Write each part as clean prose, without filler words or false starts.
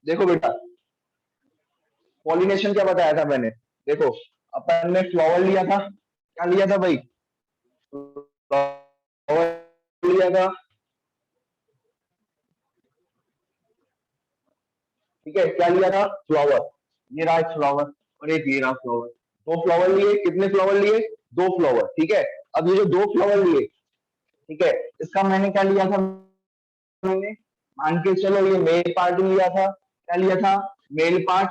देखो बेटा, पॉलिनेशन क्या बताया था मैंने। देखो, अपन ने फ्लावर लिया था, क्या लिया था भाई, फ्लावर लिया था। ठीक है, क्या लिया था, फ्लावर। ये रहा एक फ्लावर और एक ये रहा फ्लावर। दो फ्लावर लिए, कितने फ्लावर लिए, दो फ्लावर। ठीक है, अब ये जो दो फ्लावर लिए, ठीक है, इसका मैंने क्या लिया था, मैंने मान के चलो ये मेल पार्ट लिया था, क्या लिया था, मेल पार्ट।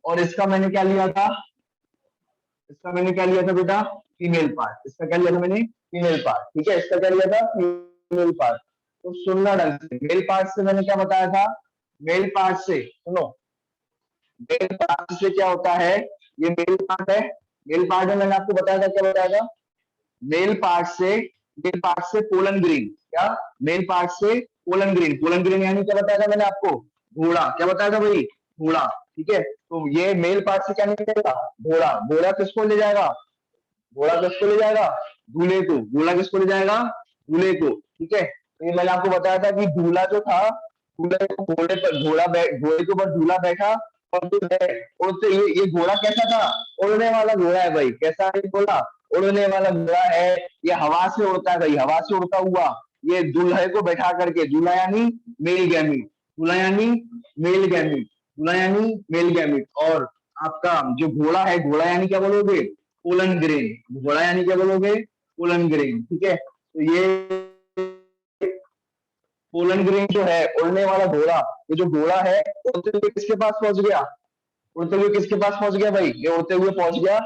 और इसका मैंने क्या लिया था, इसका मैंने क्या लिया था बेटा, फीमेल पार्ट। इसका क्या लिया था मैंने, फीमेल पार्ट। ठीक है, इसका क्या लिया था, फीमेल पार्ट। तो सुनना ढंग से, मेल पार्ट से मैंने क्या बताया था, मेल पार्ट से सुनो, मेल पार्ट से क्या होता है, ये मेल पार्ट है, मेल पार्ट में मैंने आपको बताया था, क्या बताया था, मेल पार्ट से, मेल पार्ट से पोलन ग्रीन, क्या, मेल पार्ट से पोलन ग्रीन। पोलन ग्रीन यानी क्या बताया था मैंने आपको, घोड़ा। क्या बताया था भाई, घोड़ा। ठीक है, तो ये मेल पार्ट से क्या निकलेगा, घोड़ा। घोड़ा किसको ले जाएगा, घोड़ा किसको ले जाएगा, दूल्हे को। दूल्हा किसको ले जाएगा, दूल्हे को। ठीक है, तो ये मैंने आपको बताया था कि दूल्हा जो था, दूल्हे को घोड़े पर, घोड़े के ऊपर दूल्हा बैठा, और जो है उड़ते, ये घोड़ा कैसा था, उड़ने वाला घोड़ा है भाई। कैसा है घोड़ा, उड़ने वाला घोड़ा है। ये हवा से उड़ता है भाई, हवा से उड़ता हुआ। ये दूल्हे को बैठा करके, दूल्हा यानी मेल गैमिट, दूल्हा यानी मेल गैमिट, दूल्हा यानी मेल गैमिट। और आपका जो घोड़ा है, घोड़ा यानी क्या बोलोगे, पोलन ग्रेन। घोड़ा यानी क्या बोलोगे, पोलन ग्रेन। ठीक है, तो ये पोलन ग्रेन जो है, उड़ने वाला घोड़ा, ये जो घोड़ा है, उड़ते हुए किसके पास पहुंच गया, उड़ते हुए किसके पास पहुंच गया भाई, ये उड़ते हुए पहुंच गया,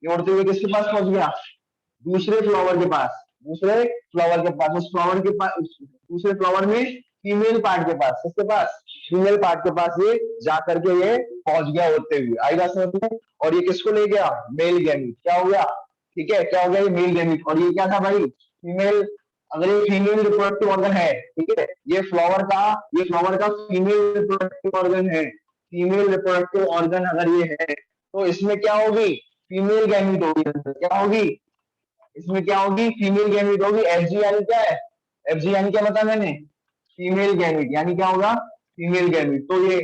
ये उड़ते हुए किसके पास पहुंच गया, दूसरे फ्लावर के पास। दूसरे फ्लावर के पास, उस फ्लावर के पास, दूसरे फ्लावर में फीमेल पार्ट के पास, किसके पास, फीमेल पार्ट के पास ये जा करके ये पहुंच गया होते हुए। आई बात समझ में। और ये किसको ले गया, मेल गैमिट। क्या हो गया, ठीक है, क्या हो गया, ये मेल गैमिट। और ये क्या था भाई, फीमेल। अगर ये फीमेल रिप्रोडक्टिव ऑर्गन है, ठीक है, ये फ्लावर का फीमेल रिप्रोडक्टिव ऑर्गन है। फीमेल रिप्रोडक्टिव ऑर्गन अगर ये है, तो इसमें क्या होगी, फीमेल गैमिट होगी। क्या होगी, इसमें क्या होगी, फीमेल गैमिट होगी। एफजी यानी क्या है, एफजी यानी क्या बताया मैंने, फीमेल गैमिट। यानी क्या होगा, फीमेल गैमिट। तो ये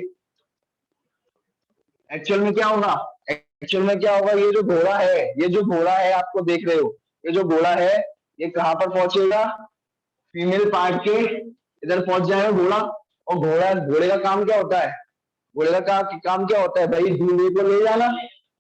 एक्चुअल में क्या होगा, एक्चुअल में क्या होगा, ये जो घोड़ा है, ये जो घोड़ा है आपको देख रहे हो, ये जो घोड़ा है, ये कहां पर पहुंचेगा, फीमेल पार्ट के इधर पहुंच जाएगा घोड़ा। और घोड़े का काम क्या होता है, घोड़े का काम क्या होता है भाई, दूल्हे को ले जाना।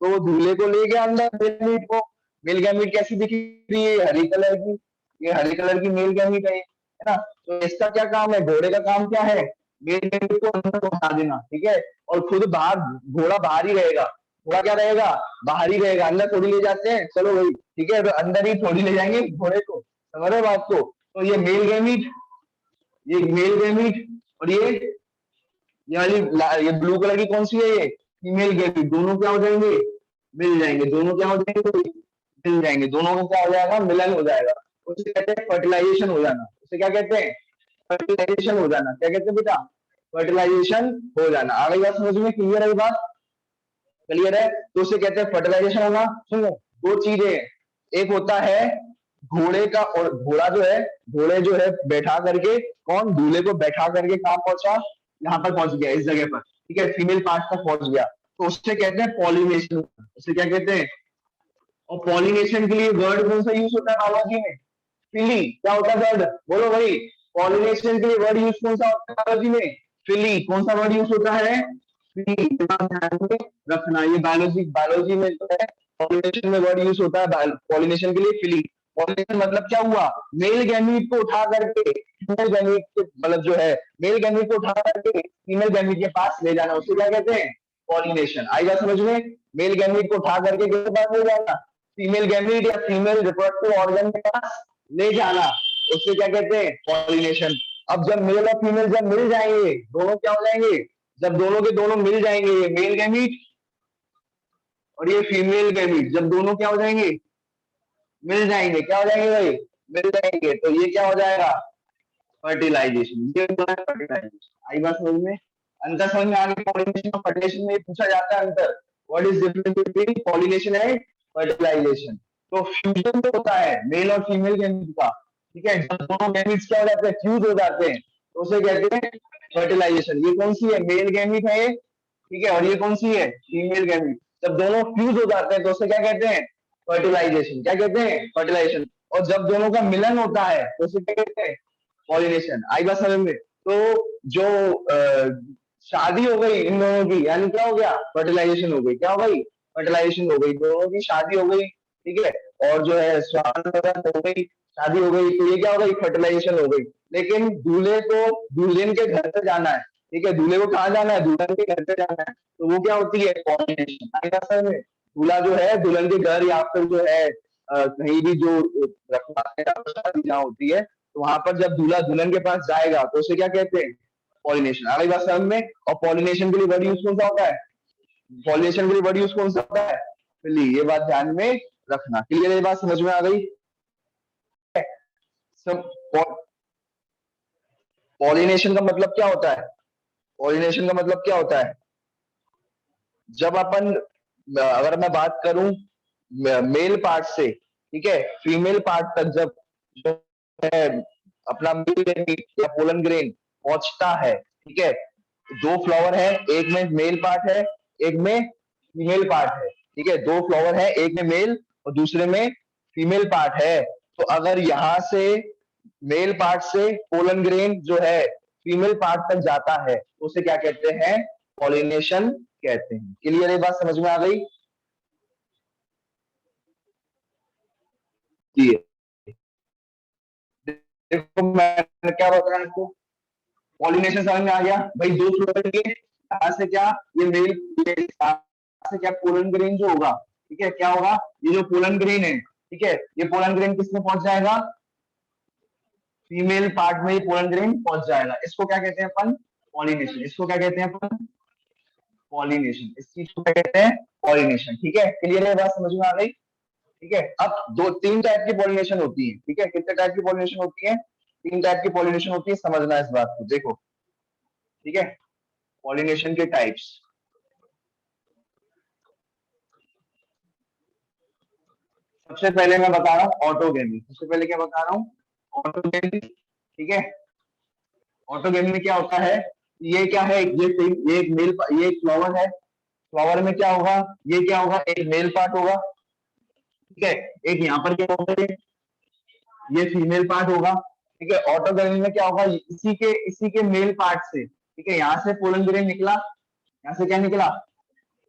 तो वो दूल्हे को ले गया अंदर मेल गैमीट को। मेल गैमीट कैसी दिख रही है, हरी कलर की, ये हरी कलर की मेल गैमीट है ना। तो इसका क्या काम है, घोड़े का काम क्या है, मेल गैमीट को अंदर पहुंचा देना। ठीक है, और खुद बाहर, घोड़ा बाहर ही रहेगा। घोड़ा क्या रहेगा, बाहर ही रहेगा, अंदर थोड़ी ले जाते हैं, चलो भाई, ठीक है, तो अंदर ही थोड़ी ले जाएंगे घोड़े को, समझ रहे हो बात को। तो ये मेल गैमीट, ये मेल गैमीट, और ये वाली ये ब्लू कलर की कौन सी है, ये फीमेल गैमीट। दोनों क्या हो जाएंगे, मिल जाएंगे। दोनों क्या हो जाएंगे, मिल जाएंगे। दोनों का क्या हो जाएगा, मिलन हो जाएगा। उसे कहते हैं फर्टिलाइजेशन हो जाना। उसे क्या कहते हैं, फर्टिलाइजेशन हो जाना। क्या कहते हैं बेटा, फर्टिलाइजेशन हो जाना। आ गई बात समझ में, क्लियर है बात, क्लियर है। तो उसे कहते हैं फर्टिलाइजेशन होना। सुनो, दो चीजें, एक होता है घोड़े का, और घोड़ा जो है, घोड़े जो है बैठा करके, कौन, दूल्हे को बैठा करके कहाँ पहुंचा, यहाँ पर पहुंच गया, इस जगह पर। ठीक है, फीमेल पार्ट तक पहुंच गया, तो उससे कहते हैं पॉलिनेशन। उसे क्या कहते हैं, और पॉलिनेशन के लिए वर्ड कौन सा यूज होता है बायोलॉजी में, फिली। क्या होता है वर्ड, बोलो भाई, पॉलिनेशन के लिए वर्ड यूज कौन सा होता है बायोलॉजी में, फिली। कौन सा वर्ड यूज होता है, फिली। ध्यान में रखना, ये बायोलॉजी, बायोलॉजी में जो है पॉलिनेशन में वर्ड यूज होता है पॉलिनेशन के लिए, फिली। पॉलिनेशन मतलब क्या हुआ, मेल गैमीट को उठा करके फीमेल गैमीट के, मतलब जो है मेल गैमीट को उठा करके फीमेल गैमीट के पास ले जाना, उसको क्या कहते हैं, पॉलिनेशन। आएगा समझ में, मेल गैमीट को उठा करके किसके पास ले जाना, फीमेल गैमीट या फीमेल रिप्रोडक्टिव ऑर्गन के पास ले जाना, उससे क्या कहते हैं, पॉलिनेशन। अब जब मेल और फीमेल जब मिल जाएंगे, दोनों क्या हो जाएंगे, जब दोनों के दोनों मिल जाएंगे, ये मेल गैमीट और ये फीमेल गैमीट, जब दोनों क्या हो जाएंगे, मिल जाएंगे, क्या हो जाएंगे भाई, मिल जाएंगे, तो ये क्या हो जाएगा, फर्टिलाइजेशन। ये होता है फर्टिलाइजेशन। आई बात समझ में, अंतर समझ में आ गया। पॉलिनेशन और फर्टिलाइजेशन में पूछा जाता है अंतर, what is difference between pollination and fertilization. तो फ्यूजन तो होता है मेल और फीमेल गैमीट का। ठीक है, जब दोनों गैमीट्स क्या हो जाते हैं, फ्यूज हो जाते हैं, तो उसे कहते हैं फर्टिलाइजेशन। ये कौन सी है, मेल गैमीट है ये, ठीक है, और ये कौन सी है, फीमेल गैमीट। जब दोनों फ्यूज हो जाते हैं तो उसे क्या कहते हैं, फर्टिलाइजेशन। क्या कहते हैं, फर्टिलाइजेशन। और जब दोनों का मिलन होता है तो उसे क्या कहते हैं, पॉलिनेशन। आई बात समझ में। तो जो शादी हो गई इन दोनों की, यानी क्या हो गया, फर्टिलाइजेशन हो गई। क्या हो गई, फर्टिलाइजेशन हो गई, दोनों की शादी हो गई, ठीक है। और जो है स्वान वगैरह हो गई, शादी हो गई, तो ये क्या हो गई, फर्टिलाइजेशन हो गई। लेकिन दूल्हे को दुल्हन के घर पे जाना है, ठीक है, दूल्हे को कहाँ जाना है, दुल्हन के घर पे जाना है, तो वो क्या होती है, पॉलिनेशन। आई बात समझ में। दूल्हा जो है दुल्हन के घर या फिर जो है कहीं भी जो रखवाले या शादी जहाँ होती है, तो वहां पर जब दूल्हा दुल्हन के पास जाएगा तो उसे क्या कहते हैं, पॉलिनेशन। आ गई बात समझ में। और पॉलिनेशन के लिए वर्ड यूज कौन सा होता है, पॉलिनेशन के लिए वर्ड यूज कौन सा होता है, चलिए ये बात ध्यान में रखना। क्लियर, ये बात समझ में आ गई। सब पॉलिनेशन का मतलब क्या होता है, पॉलिनेशन का मतलब क्या होता है, जब अपन, अगर मैं बात करूं मेल पार्ट से, ठीक है, फीमेल पार्ट तक जब जो है अपना मेल ग्रेन या पोलन ग्रेन पहुंचता है, ठीक है, दो फ्लावर है, एक में मेल पार्ट है, एक में फीमेल पार्ट है, ठीक है, दो फ्लावर है, एक में मेल और दूसरे में फीमेल पार्ट है। तो अगर यहाँ से मेल पार्ट से पोलन ग्रेन जो है फीमेल पार्ट तक जाता है तो उसे क्या कहते हैं, पॉलिनेशन कहते हैं। क्लियर, ये बात समझ में आ गई। जी, देखो मैंने क्या बताया आपको, पॉलिनेशन समझ में आ गया भाई। दो फ्लोर के यहाँ से क्या, ये मेल से क्या पोलन ग्रेन जो होगा, ठीक है, क्या होगा, ये जो पोलन ग्रेन है, ठीक है, ये पोलन ग्रेन किसमें पहुंच जाएगा, फीमेल पार्ट में ये पोलन ग्रेन पहुंच जाएगा। इसको क्या कहते हैं अपन, पॉलिनेशन। इसको क्या कहते हैं अपन, पॉलिनेशन। इस चीज को क्या कहते हैं, पॉलिनेशन। ठीक है, क्लियर है, बात समझ में आ गई। ठीक है, अब दो तीन टाइप की पॉलिनेशन होती है, ठीक है, कितने टाइप की पॉलिनेशन होती है, तीन टाइप की पॉलिनेशन होती है, समझना इस बात को, देखो, ठीक है, पॉलिनेशन के टाइप्स। सबसे पहले मैं बता रहा हूँ ऑटोगेमी। सबसे पहले क्या बता रहा हूँ, ऑटोगेमी, ठीक है। ऑटोगेमी में क्या होता है, ये क्या है, ये एक मेल, ये एक फ्लावर है, फ्लावर में क्या होगा, ये क्या होगा, एक मेल पार्ट होगा, ठीक है, एक यहाँ पर क्या होगा, ये फीमेल पार्ट होगा, ठीक है। ऑटोगेमी में क्या होगा, इसी के मेल पार्ट से, ठीक है, यहाँ से पोलन ग्रेन निकला, यहाँ से क्या निकला,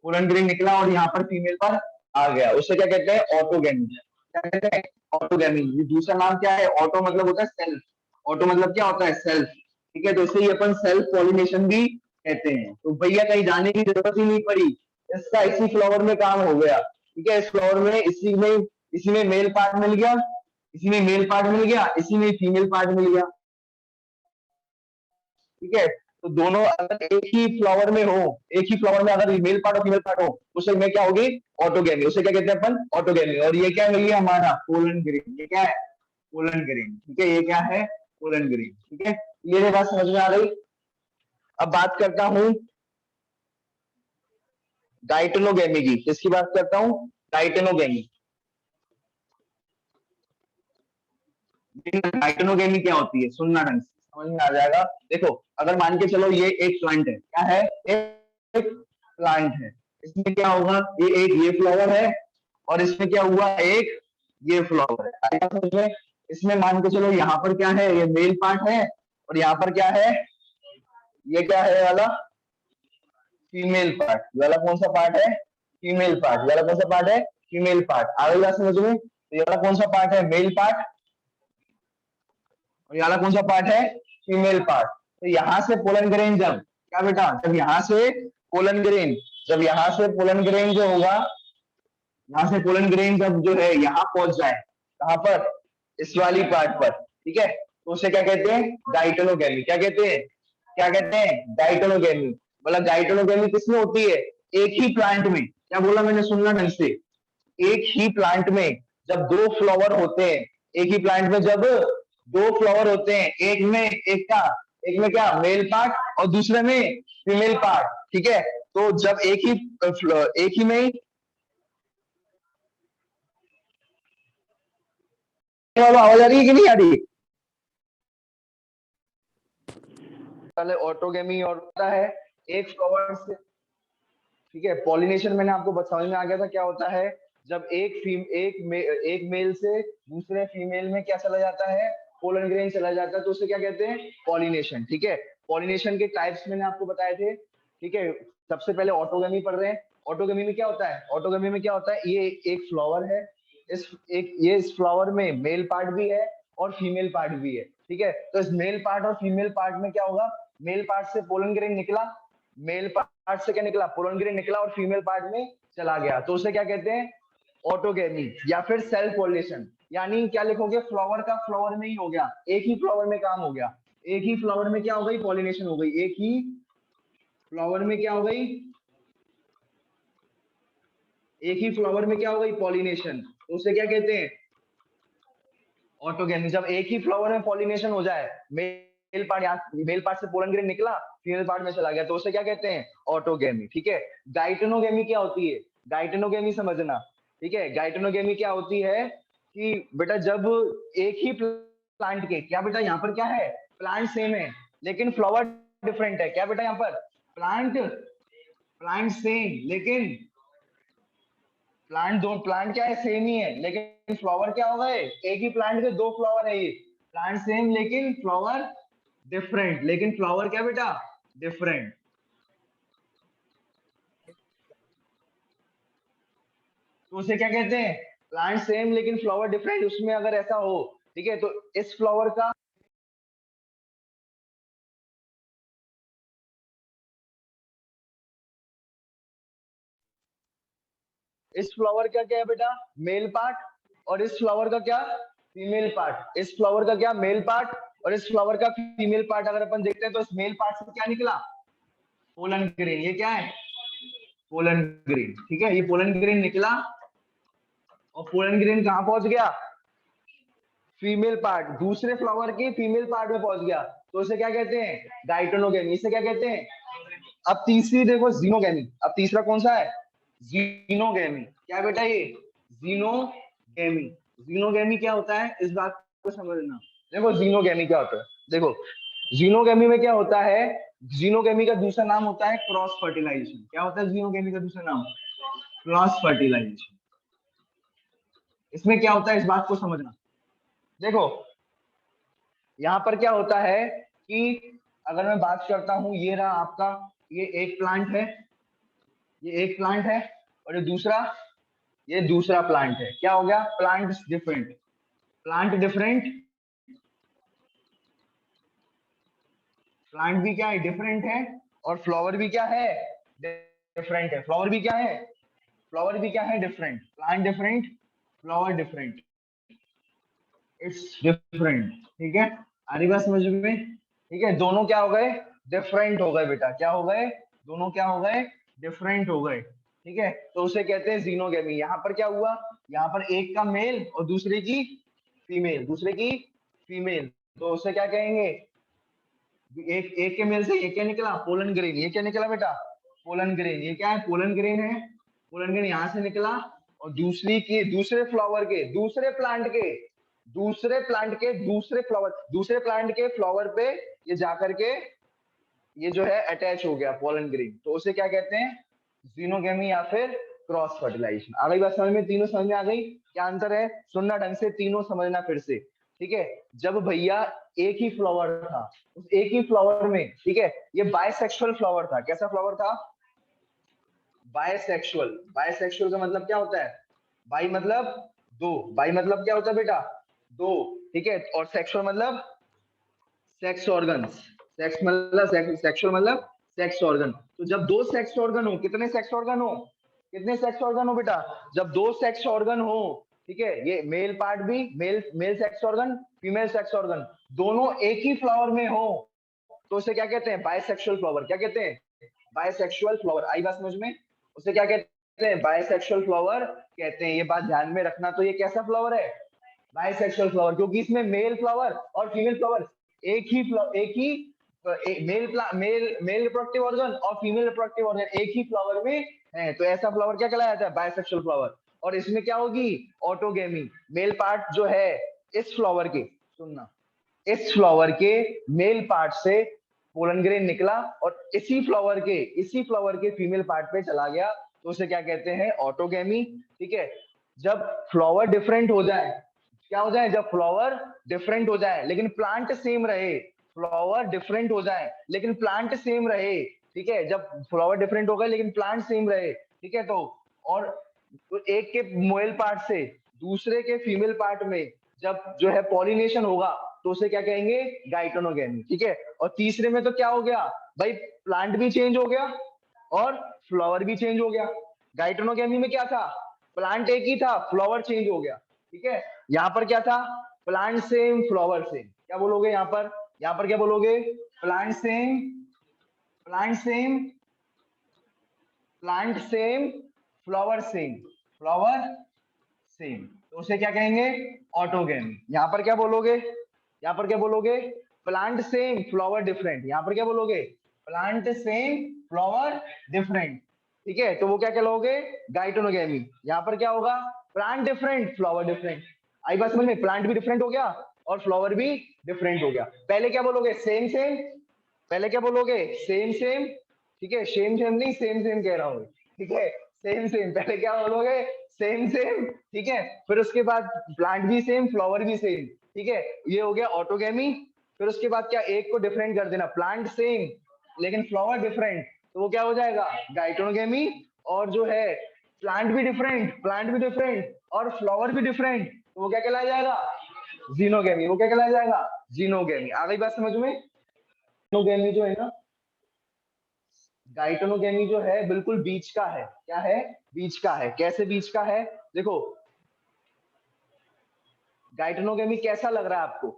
पोलन ग्रेन निकला और यहाँ पर फीमेल पर आ गया, उसे क्या कहते हैं, ऑटोगेमी। क्या कहते हैं, ऑटोगेमी। दूसरा नाम क्या है, ऑटो मतलब होता है सेल्फ, ऑटो मतलब क्या होता है, सेल्फ, ठीक है, तो इसे ही अपन सेल्फ पॉलिनेशन भी कहते हैं। तो भैया कहीं जाने की जरूरत ही नहीं पड़ी, इसका इसी फ्लावर में काम हो गया, ठीक है, इस फ्लावर में इसी में मेल पार्ट मिल गया, इसी में मेल पार्ट मिल गया, इसी में फीमेल पार्ट मिल गया, ठीक है। तो दोनों अगर एक ही फ्लावर में हो, एक ही फ्लावर में अगर मेल पार्ट और फीमेल पार्ट हो, उसे में क्या होगी, ऑटोगेमी। उसे क्या कहते हैं अपन, ऑटोगेमी। और ये क्या मिल गया हमारा, पोलन ग्रेन। ये क्या है, पोलन ग्रेन, ठीक है, ये क्या है, पोलन ग्रेन, ठीक है। ये बात समझ में आ गई। अब बात करता हूं डाइटेनोगेमी की। किसकी बात करता हूं, डाइटेनोगेमी। डाइटेनोगेमी क्या होती है, सुनना ढंग से, समझ में आ जाएगा। देखो, अगर मान के चलो ये एक प्लांट है, क्या है, एक प्लांट है, इसमें क्या होगा, ये फ्लावर है और इसमें क्या हुआ, एक ये फ्लावर है, आया समझ में। इसमें मान के चलो यहाँ पर क्या है, ये मेल पार्ट है और यहाँ पर क्या है, ये क्या है वाला, फीमेल पार्ट। वाला कौन सा पार्ट है, फीमेल पार्ट। वाला कौन सा पार्ट है, फीमेल पार्ट। आ गई बात समझ में। तो ये वाला कौन सा पार्ट है, मेल पार्ट, और ये वाला कौन सा पार्ट है, फीमेल पार्ट। तो यहाँ से पोलन ग्रेन जब, क्या बेटा, जब यहाँ से पोलन ग्रेन, जब यहाँ से पोलन ग्रेन जो होगा, यहाँ से पोलन ग्रेन जब जो है यहाँ पहुंच जाए, कहाँ पर, इस वाली पार्ट पर, ठीक है, तो उसे क्या कहते हैं, डाइटेनोगेमी। क्या कहते हैं, क्या कहते हैं, डाइटेनोगेमी। मतलब डाइटेनोगेमी किसमें होती है, एक ही प्लांट में। क्या बोला मैंने, सुनना ढंग से, एक ही प्लांट में जब दो फ्लावर होते हैं, एक ही प्लांट में जब दो फ्लावर होते हैं, एक में क्या, मेल पार्ट और दूसरे में फीमेल पार्ट, ठीक है। तो जब एक ही में आवाज आ रही है कि नहीं आ रही, पहले ऑटोगेमी और होता है एक फ्लावर से, ठीक है। पॉलिनेशन मैंने आपको समझ में आ गया था क्या होता है, जब एक मेल से दूसरे फीमेल में क्या चला जाता है, पोलन ग्रेन चला जाता है, तो उसे क्या कहते हैं, पॉलिनेशन, ठीक है। पॉलिनेशन के टाइप्स मैंने आपको बताए थे, ठीक है। सबसे पहले ऑटोगेमी पढ़ रहे हैं। ऑटोगेमी में क्या होता है, ऑटोगेमी में क्या होता है, ये एक फ्लावर है, इस फ्लावर में मेल पार्ट भी है और फीमेल पार्ट भी है, ठीक है। तो इस मेल पार्ट और फीमेल पार्ट में क्या होगा, मेल पार्ट से पोलन ग्रेन निकला, मेल पार्ट से क्या निकला, पोलन ग्रेन निकला और फीमेल पार्ट में चला गया, तो उसे क्या कहते हैं, ऑटोगेमी या फिर सेल्फ पॉलिनेशन। यानी क्या लिखोगे, फ्लावर का फ्लावर में ही हो गया, एक ही फ्लावर में काम हो गया, एक ही फ्लावर में क्या हो गई, पॉलिनेशन हो गई, एक ही फ्लावर में क्या हो गई, एक ही फ्लावर में क्या हो गई, पॉलिनेशन, तो उसे क्या कहते हैं, ऑटोगेमी। जब एक ही फ्लावर में पॉलिनेशन हो जाए, मेल पार्ट से पोलन ग्रेन निकला, फीमेल पार्ट में चला गया, तो उसे क्या कहते हैं, ऑटोगेमी, ठीक है। गाइटेनोगेमी क्या होती है, गाइटेनोगेमी समझना, ठीक है। गाइटेनोगेमी क्या होती है कि बेटा जब एक ही प्लांट के, क्या बेटा यहाँ पर क्या है, प्लांट सेम है लेकिन फ्लावर डिफरेंट है, क्या बेटा यहाँ पर प्लांट प्लांट सेम लेकिन प्लांट क्या है, सेम ही है, लेकिन फ्लावर क्या हो गए, एक ही प्लांट के दो फ्लावर है, ये प्लांट सेम लेकिन फ्लावर डिफरेंट, लेकिन फ्लावर क्या बेटा, डिफरेंट। तो उसे क्या कहते हैं, प्लांट सेम लेकिन फ्लावर डिफरेंट, उसमें अगर ऐसा हो, ठीक है, तो इस फ्लावर का, इस फ्लावर का क्या है बेटा, मेल पार्ट, और इस फ्लावर का क्या, फीमेल पार्ट, इस फ्लावर का क्या, मेल पार्ट, और इस फ्लावर का फीमेल पार्ट अगर अपन देखते हैं तो इस मेल पार्ट से क्या निकला, पोलन ग्रेन, ये क्या है, पोलन ग्रेन, ठीक है। ये पोलन ग्रेन निकला और पोलन ग्रेन कहां पहुंच गया, फीमेल पार्ट, दूसरे फ्लावर के फीमेल पार्ट में पहुंच गया, तो इसे क्या कहते हैं, डाइटोनोगेमी, इसे क्या कहते हैं। अब तीसरी देखो, जीनोगेमी, अब तीसरा कौन सा है, जीनोगेमी, क्या बेटा ये, जीनोगेमी। जीनोगेमी क्या होता है, इस बात को समझना। देखो जीनोगेमी क्या होता है, देखो जीनोगेमी में क्या होता है, जीनोगेमी का दूसरा नाम होता है क्रॉस फर्टिलाइजेशन। क्या होता है जीनोगेमी का दूसरा नाम, क्रॉस फर्टिलाइजेशन। इसमें क्या होता है, इस बात को समझना। देखो यहाँ पर क्या होता है कि अगर मैं बात करता हूं, ये रहा आपका, ये एक प्लांट है, ये एक प्लांट है, और ये दूसरा प्लांट है, क्या हो गया, plant different, plant different, plant भी क्या है, डिफरेंट है, और फ्लावर भी क्या है, डिफरेंट है, फ्लावर भी क्या है, फ्लावर भी क्या है, different, plant different, flower different, it's different, ठीक है। आ रही बात समझ में, ठीक है। दोनों क्या हो गए, डिफरेंट हो गए बेटा, क्या हो गए, दोनों क्या हो गए, डिफरेंट हो गए, ठीक है। तो उसे कहते हैं जीनोगेमी। यहाँ पर क्या हुआ, यहाँ पर एक का मेल और दूसरे की फीमेल, दूसरे की फीमेल, तो उसे क्या कहेंगे, एक एक के मेल से ये क्या निकला, पोलन ग्रेन, ये क्या निकला बेटा, पोलन ग्रेन, ये क्या है, पोलन ग्रेन है, पोलन ग्रेन यहाँ से निकला, और दूसरी की, दूसरे फ्लावर के, दूसरे प्लांट के, दूसरे प्लांट के दूसरे फ्लावर, दूसरे प्लांट के फ्लावर पे ये जाकर के ये जो है अटैच हो गया पोलन ग्रेन, तो उसे क्या कहते हैं, जीनोगेमी या फिर क्रॉस फर्टिलाइजेशन। आ गई बात समझ में, तीनों समझ में आ गई, क्या अंतर है, सुनना ढंग से, तीनों समझना फिर से, ठीक है। जब भैया एक ही फ्लावर था, उस एक ही फ्लावर में, ठीक है, ये बायसेक्सुअल फ्लावर था, कैसा फ्लावर था, बायसेक्सुअल। बायसेक्सुअल का मतलब क्या होता है, बाई मतलब दो, बाई मतलब क्या होता है बेटा, दो, ठीक है, और सेक्सुअल मतलब सेक्स ऑर्गन्स, सेक्स मतलब सेक्सुअल मतलब सेक्स ऑर्गन। तो जब दो सेक्स ऑर्गन हो, कितने सेक्स ऑर्गन हो, कितने सेक्स ऑर्गन हो बेटा, जब दो सेक्स ऑर्गन हो, ठीक है, ये मेल पार्ट भी, male male sex organ, female sex organ, दोनों एक ही फ्लावर में हो, तो उसे क्या कहते हैं, बायसेक्सुअल फ्लावर, क्या कहते हैं, बायसेक्सुअल फ्लावर। आई बात समझ में, उसे क्या कहते हैं, बायसेक्सुअल फ्लावर कहते हैं। ये बात ध्यान में रखना, तो ये कैसा फ्लावर है, बायसेक्सुअल फ्लावर, क्योंकि इसमें मेल फ्लावर और फीमेल फ्लावर एक ही मेल रिप्रोडक्टिव ऑर्गन और फीमेल रिप्रोडक्टिव ऑर्गन एक ही फ्लावर में है, तो ऐसा फ्लावर क्या कहलाया जाता है, बायसेक्सुअल फ्लावर। और इसमें क्या होगी, ऑटोगेमी, मेल पार्ट जो है इस फ्लावर के, सुनना, इस फ्लावर के मेल पार्ट से पोलन ग्रेन निकला और इसी फ्लावर के फीमेल पार्ट पे चला गया, तो उसे क्या कहते हैं, ऑटोगेमी। ठीक है, जब फ्लावर डिफरेंट हो जाए, क्या हो जाए, जब फ्लावर डिफरेंट हो जाए लेकिन प्लांट सेम रहे, फ्लावर डिफरेंट हो जाए लेकिन प्लांट सेम रहे, ठीक है, जब फ्लावर डिफरेंट हो गए लेकिन प्लांट सेम रहे, ठीक है, तो और एक के मोल पार्ट से दूसरे के फीमेल पार्ट में जब जो है पॉलिनेशन होगा तो उसे क्या कहेंगे, गाइटोनोगेमी। ठीक है, और तीसरे में तो क्या हो गया भाई, प्लांट भी चेंज हो गया और फ्लावर भी चेंज हो गया। गाइटोनोगेमी में क्या था, प्लांट एक ही था, फ्लावर चेंज हो गया। ठीक है, यहाँ पर क्या था, प्लांट सेम फ्लावर सेम, क्या बोलोगे यहाँ पर क्या बोलोगे, plant same, plant same, plant same, flower same, flower same, तो उसे क्या कहेंगे, ऑटोगेमी। यहाँ पर क्या बोलोगे, यहाँ पर क्या बोलोगे, प्लांट सेम फ्लावर डिफरेंट, यहाँ पर क्या बोलोगे, प्लांट सेम फ्लावर डिफरेंट। ठीक है, तो वो क्या कहलाओगे, गाइटोनोगेमी। यहाँ पर क्या होगा, प्लांट डिफरेंट फ्लावर डिफरेंट। आई बात समझ में, प्लांट भी डिफरेंट हो गया और फ्लावर भी डिफरेंट हो गया। पहले क्या बोलोगे, सेम सेम, पहले क्या बोलोगे, सेम सेम। ठीक है, सेम सेम नहीं, सेम सेम कह रहा हूँ। ठीक है, सेम सेम, पहले क्या बोलोगे, सेम सेम। ठीक है, फिर उसके बाद प्लांट भी सेम फ्लावर भी सेम। ठीक है, ये हो गया ऑटोगेमी। फिर उसके बाद क्या, एक को डिफरेंट कर देना, प्लांट सेम लेकिन फ्लावर डिफरेंट, तो वो क्या हो जाएगा, गाइटोनोगेमी। और जो है प्लांट भी डिफरेंट, प्लांट भी डिफरेंट और फ्लावर भी डिफरेंट, तो वो क्या कहलाया जाएगा, जीनोगेमी। वो क्या कहलाया जाएगा, जीनोगेमी। आ गई बात समझ में। जीनोगेमी जो है ना, गाइटोनोगेमी जो है बिल्कुल बीच का है, क्या है, बीच का है। कैसे बीच का है, देखो, गाइटोनोगेमी कैसा लग रहा है आपको,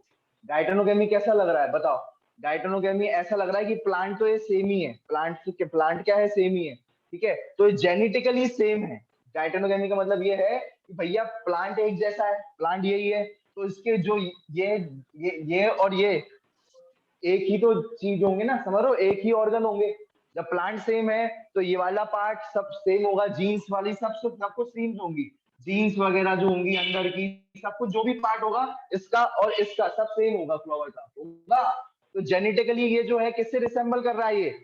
गाइटोनोगेमी कैसा लग रहा है बताओ। गाइटोनोगेमी ऐसा लग रहा है कि प्लांट तो ये सेम ही है, प्लांट क्या है, सेम ही है। ठीक है, तो ये जेनेटिकली सेम है। गाइटोनोगेमी का मतलब ये है कि भैया प्लांट एक जैसा है, प्लांट यही है, तो इसके जो ये और ये एक ही तो चीज होंगे ना, समझ रहे हो, एक ही ऑर्गन होंगे। जब प्लांट सेम है तो ये वाला पार्ट सब सेम होगा, जीन्स वाली सब कुछ सेम होंगी, जीन्स वगैरह जो होंगी अंदर की, सब कुछ जो भी पार्ट होगा इसका और इसका सब सेम होगा, फ्लावर का होगा। तो जेनेटिकली ये जो है किससे रिसेंबल कर रहा है ये,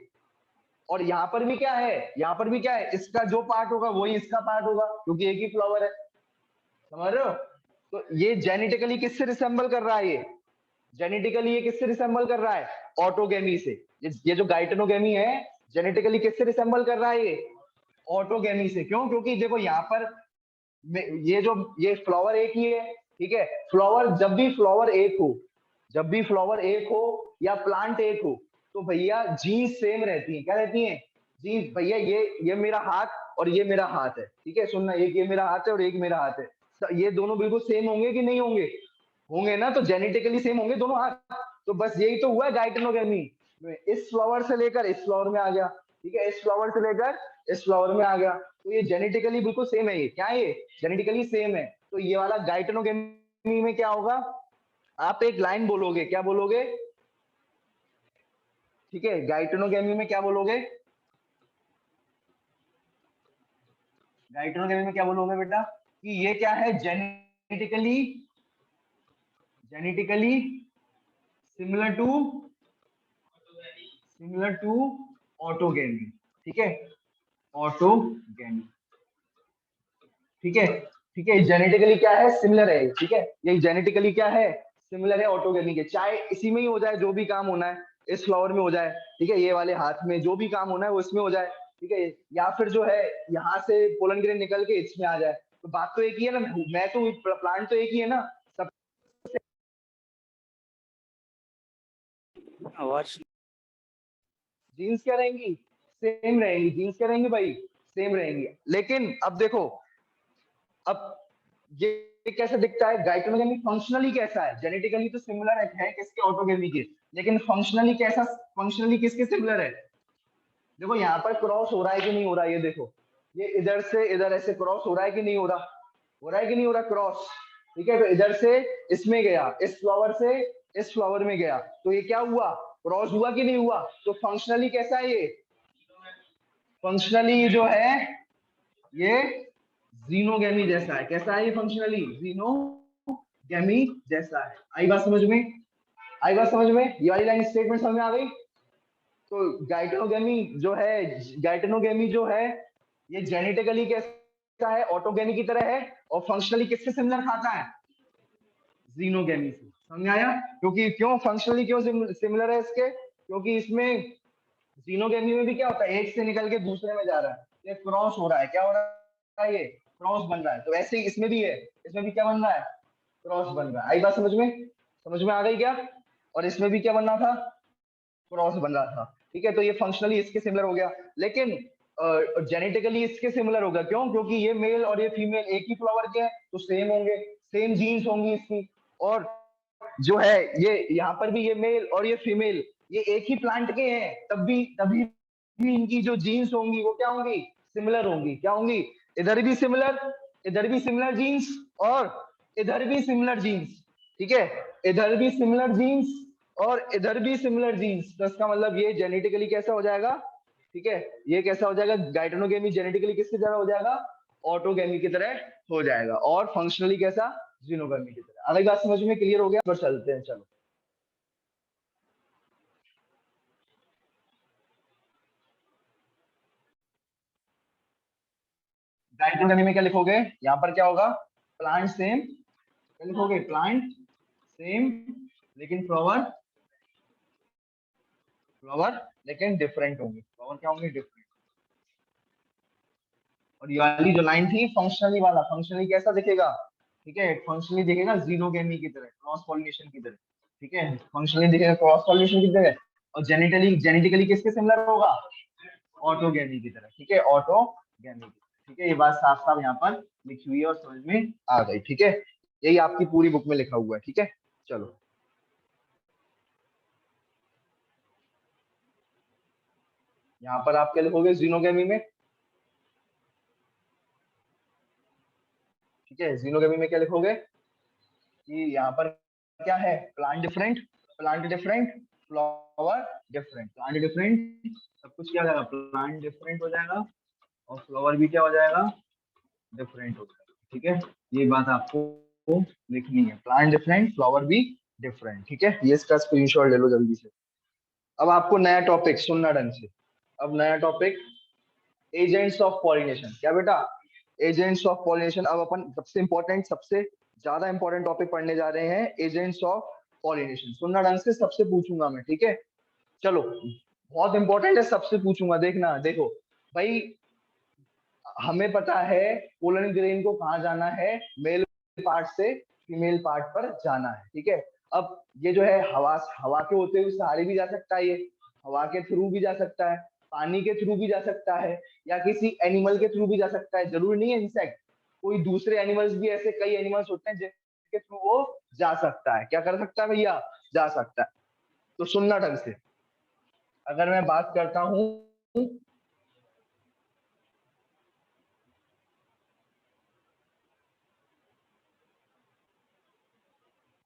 और यहाँ पर भी क्या है, यहाँ पर भी क्या है, इसका जो पार्ट होगा वही इसका पार्ट होगा, क्योंकि एक ही फ्लावर है, समझ रहे हो। तो ये जेनेटिकली किससे रिसेंबल कर रहा है, ये जेनेटिकली ये किससे रिसेंबल कर रहा है, ऑटोगेमी से। ये जो गाइटोनोगेमी है जेनेटिकली किससे रिसेंबल कर रहा है, ये ऑटोगेमी से। क्यों, क्योंकि देखो यहाँ पर ये फ्लावर एक ही है। ठीक है, फ्लावर जब भी फ्लावर एक हो, जब भी फ्लावर एक हो या प्लांट एक हो, तो भैया जीन्स सेम रहती है, क्या रहती है, जीन्स। भैया ये मेरा हाथ और ये मेरा हाथ है, ठीक है, सुनना, एक ये मेरा हाथ है और एक मेरा हाथ है, तो ये दोनों बिल्कुल सेम होंगे कि नहीं होंगे, होंगे ना, तो जेनेटिकली सेम होंगे दोनों हाथ। तो बस यही तो हुआ गाइटोनोगेमी, इस फ्लावर से लेकर इस फ्लावर में आ गया, ठीक है, इस फ्लावर से लेकर इस फ्लावर में आ गया, तो ये जेनेटिकली बिल्कुल सेम है। ये क्या है, ये जेनेटिकली सेम है। तो ये वाला गाइटोनोगेमी में क्या होगा, आप एक लाइन बोलोगे, क्या बोलोगे, ठीक है, गाइटोनोगेमी में क्या बोलोगे, गाइटोनोगेमी में क्या बोलोगे बेटा, कि ये क्या है, genetically, genetically similar to, similar to autogamy. ठीक है, ऑटोगेमी, ठीक है, ठीक है, जेनेटिकली क्या है, सिमिलर है। ठीक है, ये जेनेटिकली क्या है, सिमिलर है ऑटोगेमी के, चाहे इसी में ही हो जाए, जो भी काम होना है इस फ्लावर में हो जाए, ठीक है, ये वाले हाथ में जो भी काम होना है वो इसमें हो जाए, ठीक है, या फिर जो है यहाँ से पोलन ग्रेन निकल के इसमें आ जाए, तो बात तो एक ही है ना, मैं तो प्लांट तो एक ही है ना सब। आवाज जीन्स क्या रहेंगी, सेम रहेंगी, जीन्स क्या रहेंगी भाई, सेम रहेंगी। लेकिन अब देखो, अब ये कैसे दिखता है, गाइटोनोगेमी फंक्शनली कैसा है, जेनेटिकली तो सिमिलर है किसके, ऑटोगेमी के, लेकिन फंक्शनली कैसा, फंक्शनली किसके सिमिलर है, देखो यहाँ पर क्रॉस हो रहा है कि नहीं हो रहा है, ये देखो, ये इधर से इधर ऐसे क्रॉस हो रहा है कि नहीं हो रहा, हो रहा है कि नहीं हो रहा क्रॉस। ठीक है, तो इधर से इसमें गया, इस फ्लावर से इस फ्लावर में गया, तो ये क्या हुआ, क्रॉस हुआ कि नहीं हुआ। तो फंक्शनली कैसा है ये, फंक्शनली जो है ये जीनोगेमी जैसा है। कैसा है ये फंक्शनली, जीनोगेमी जैसा है। आई बात समझ में, आई बात समझ में, ये वाली लाइन स्टेटमेंट समझ में आ गई। तो गाइटेनोगेमी जो है ये जेनेटिकली कैसा है, ऑटोगेमी की तरह है, और फंक्शनली किससे सिमिलर खाता है, जीनोगेमी से। समझ आया? क्योंकि क्यों फंक्शनली क्यों सिमिलर है इसके, क्योंकि इसमें जीनोगेमी में भी क्या होता है, एक से निकल के दूसरे में जा रहा है, ये क्रॉस हो रहा है, क्या हो रहा है, ये क्रॉस बन रहा है। तो ऐसे ही इसमें भी है, इसमें भी क्या बन रहा है, क्रॉस बन रहा है। आई बात समझ में, समझ में आ गई क्या? और इसमें भी क्या बनना था, क्रॉस बन रहा था। ठीक है, तो ये फंक्शनली इसके सिमिलर हो गया, लेकिन जेनेटिकली इसके सिमिलर होगा। क्यों? क्योंकि ये मेल और ये फीमेल एक ही फ्लावर के हैं, तो सेम होंगे, सेम जीन्स होंगी इसकी। और जो है ये यहाँ पर भी ये मेल और ये फीमेल ये एक ही प्लांट के हैं, तभी तभी भी इनकी जो जीन्स होंगी वो क्या होंगी, सिमिलर होंगी। क्या होंगी, इधर भी सिमिलर, इधर भी सिमिलर जीन्स, और इधर भी सिमिलर जीन्स। ठीक है, इधर भी सिमिलर जीन्स और इधर भी सिमिलर जीन्स, तो इसका मतलब ये जेनेटिकली कैसा हो जाएगा, ठीक है, ये कैसा हो जाएगा, गाइटेनोगेमी जेनेटिकली किसकी तरह हो जाएगा, ऑटोगेमी की तरह हो जाएगा, और फंक्शनली कैसा, जीनोगेमी की तरह। अगली बात समझ में क्लियर हो गया? पर चलते हैं, चलो। गाइटेनोगेमी में क्या लिखोगे, यहाँ पर क्या होगा, प्लांट सेम, क्या लिखोगे, प्लांट सेम लेकिन फ्लावर, फ्लावर लेकिन डिफरेंट होंगे, फ्लावर क्या होंगे, डिफरेंट। और ये वाली जो लाइन थी फंक्शनली वाला, फंक्शनली कैसा दिखेगा, ठीक है, फंक्शनली दिखेगा जीनोगेमी की तरह, क्रॉस पॉलिनेशन की तरह। ठीक है, फंक्शनली दिखेगा क्रॉस पॉलिनेशन की तरह, और जेनेटिकली जेनेटिकली किसके सिमिलर होगा, ऑटोगेमी की तरह। ठीक है, ऑटोगेमी की तरह। ठीक है, ये बात साफ साफ यहाँ पर लिखी हुई है और समझ में आ गई। ठीक है, यही आपकी पूरी बुक में लिखा हुआ है। ठीक है, चलो। यहाँ पर आप क्या लिखोगे जीनोगेमी में, ठीक है, जीनोगेमी में क्या लिखोगे कि यहाँ पर क्या है, plant different, plant different, flower different, plant different, सब कुछ क्या हो जाएगा, प्लांट डिफरेंट हो जाएगा, और फ्लावर भी क्या हो जाएगा, डिफरेंट हो जाएगा। ठीक है, ये बात आपको लिखनी है, प्लांट डिफरेंट, फ्लावर भी डिफरेंट। ठीक है, ये इसका स्क्रीनशॉट ले लो जल्दी से। अब आपको नया टॉपिक सुनना ढंग से। अब नया टॉपिक, एजेंट्स ऑफ पॉलिनेशन। क्या बेटा, एजेंट्स ऑफ पॉलिनेशन। अब अपन सबसे इंपॉर्टेंट, सबसे ज्यादा इंपॉर्टेंट टॉपिक पढ़ने जा रहे हैं, एजेंट्स ऑफ पॉलिनेशन। सुनना ढंग से, सबसे पूछूंगा मैं, ठीक है, चलो। बहुत इंपॉर्टेंट है, सबसे पूछूंगा, देखना, देखो भाई, हमें पता है पोलन ग्रेन को कहाँ जाना है, मेल पार्ट से फीमेल पार्ट पर जाना है। ठीक है, अब ये जो है हवा, हवा के होते हुए सहारे भी जा सकता है, ये हवा के थ्रू भी जा सकता है, पानी के थ्रू भी जा सकता है, या किसी एनिमल के थ्रू भी जा सकता है, जरूरी नहीं है इंसेक्ट, कोई दूसरे एनिमल्स भी, ऐसे कई एनिमल्स होते हैं जिनके थ्रू वो जा सकता है। क्या कर सकता है भैया, जा सकता है। तो सुनना ढंग से, अगर मैं बात करता हूँ,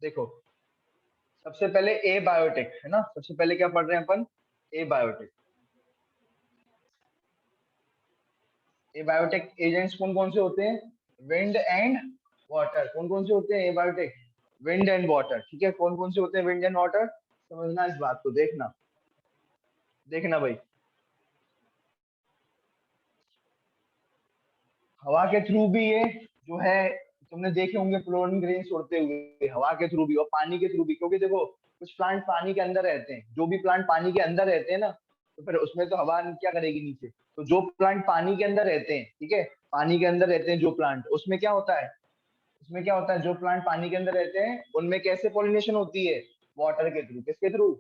देखो, सबसे पहले ए बायोटिक है ना, सबसे पहले क्या पढ़ रहे हैं अपन, ए बायोटिक। ए बायोटिक एजेंट्स कौन कौन से होते हैं, विंड एंड वाटर। कौन कौन से होते हैं ए बायोटिक, विंड एंड वाटर। ठीक है, कौन कौन से होते हैं विंड एंड वाटर, समझना इस बात को, देखना, देखना भाई, हवा के थ्रू भी ये जो है, तुमने देखे होंगे पोलन ग्रेन्स उड़ते हुए, हवा के थ्रू भी और पानी के थ्रू भी। क्योंकि देखो, कुछ प्लांट पानी के अंदर रहते हैं, जो भी प्लांट पानी के अंदर रहते हैं ना, तो फिर उसमें तो हवा क्या करेगी नीचे। तो जो प्लांट पानी के अंदर रहते हैं, ठीक है, पानी के अंदर रहते हैं जो प्लांट, उसमें क्या होता है, उसमें क्या होता है, जो प्लांट पानी के अंदर रहते हैं उनमें कैसे पॉलिनेशन होती है, वाटर के थ्रू। किसके थ्रू,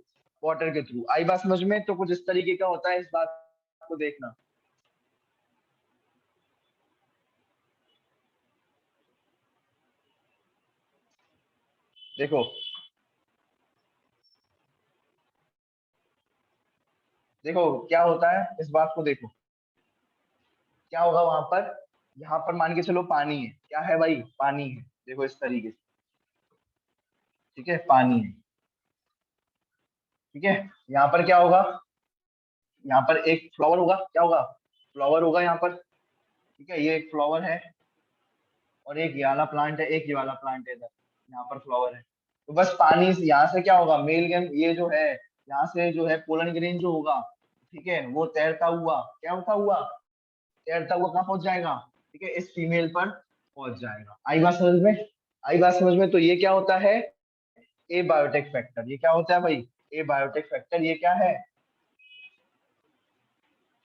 वाटर के थ्रू। आई बात समझ में? तो कुछ इस तरीके का होता है, इस बात को देखना। देखो, देखो क्या होता है, इस बात को देखो, क्या होगा वहां पर, यहाँ पर मान के चलो पानी है, क्या है भाई, पानी है, देखो इस तरीके से, ठीक है, पानी है। ठीक है, यहाँ पर क्या होगा, यहाँ पर एक फ्लावर होगा, क्या होगा, फ्लावर होगा यहाँ पर। ठीक है, ये एक फ्लावर है, और एक ये वाला प्लांट है, एक ये वाला प्लांट है इधर, यहाँ पर फ्लावर है। तो बस पानी से यहाँ से क्या होगा, मेल गेम ये जो है यहाँ से जो है पोलन ग्रेन जो होगा, ठीक है, वो तैरता हुआ क्या होता हुआ, तैरता हुआ कहाँ पहुंच जाएगा, ठीक है, इस फीमेल पर पहुंच जाएगा। आई बात समझ में, आई बात समझ में। तो ये क्या होता है, ए बायोटेक फैक्टर। ये क्या होता है भाई, ए बायोटेक फैक्टर। ये क्या है,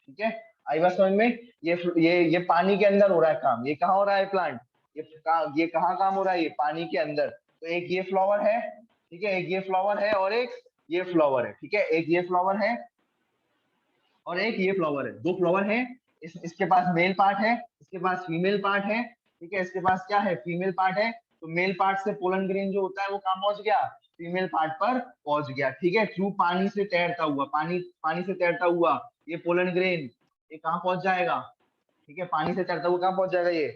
ठीक है, आई बात समझ में। ये पानी के अंदर हो रहा है काम। ये कहाँ हो रहा है प्लांट, ये कहाँ काम हो रहा है, ये पानी के अंदर। तो एक ये फ्लावर है, ठीक है, एक ये फ्लावर है और एक ये फ्लावर है, ठीक है, एक ये फ्लावर है और एक ये फ्लावर है, दो फ्लावर है। इसके पास मेल पार्ट है, इसके पास फीमेल पार्ट है, ठीक है, इसके पास क्या है, फीमेल पार्ट है। तो मेल पार्ट से पोलन ग्रेन जो होता है वो कहाँ पहुंच गया, फीमेल पार्ट पर पहुंच गया, ठीक है, थ्रू पानी से तैरता हुआ, पानी से तैरता हुआ ये पोलन ग्रेन ये कहाँ पहुंच जाएगा, ठीक है, पानी से तैरता हुआ कहाँ पहुंच जाएगा ये,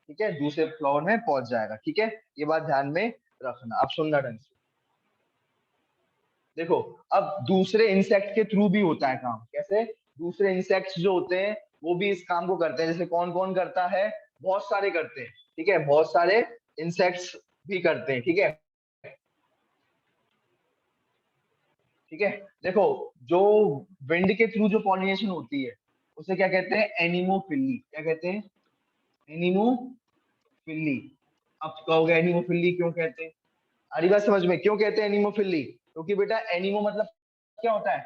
ठीक है, दूसरे फ्लावर में पहुंच जाएगा, ठीक है। ये बात ध्यान में रखना। अब सुनना ढंग से देखो। अब दूसरे इंसेक्ट के थ्रू भी होता है काम। कैसे, दूसरे इंसेक्ट्स जो होते हैं वो भी इस काम को करते हैं। जैसे कौन कौन करता है, बहुत सारे करते हैं, ठीक है, बहुत सारे इंसेक्ट्स भी करते हैं, ठीक है, ठीक है। देखो, जो विंड के थ्रू जो पॉलिनेशन होती है उसे क्या कहते हैं, एनिमोफिली। क्या कहते हैं, एनिमोफिली। अब कहोगे एनिमोफिली क्यों कहते हैं, अरे बात समझ में, क्यों कहते हैं एनिमोफिली, क्योंकि बेटा एनिमो मतलब क्या होता है,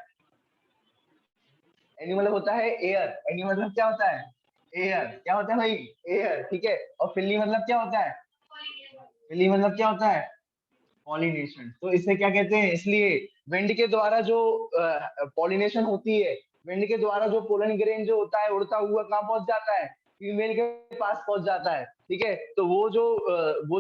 एनी मतलब होता है एयर। एनी मतलब क्या होता है, एयर। क्या होता है भाई, एयर, ठीक है। और फिल्ली मतलब क्या होता है, फिल्ली मतलब क्या होता है, पॉलिनेशन। तो इसे क्या कहते हैं, इसलिए विंड के द्वारा जो पॉलिनेशन होती है, विंड के द्वारा जो पोलन ग्रेन जो होता है उड़ता हुआ कहाँ पहुंच जाता है, फीमेल के पास पहुंच जाता है, ठीक है। तो वो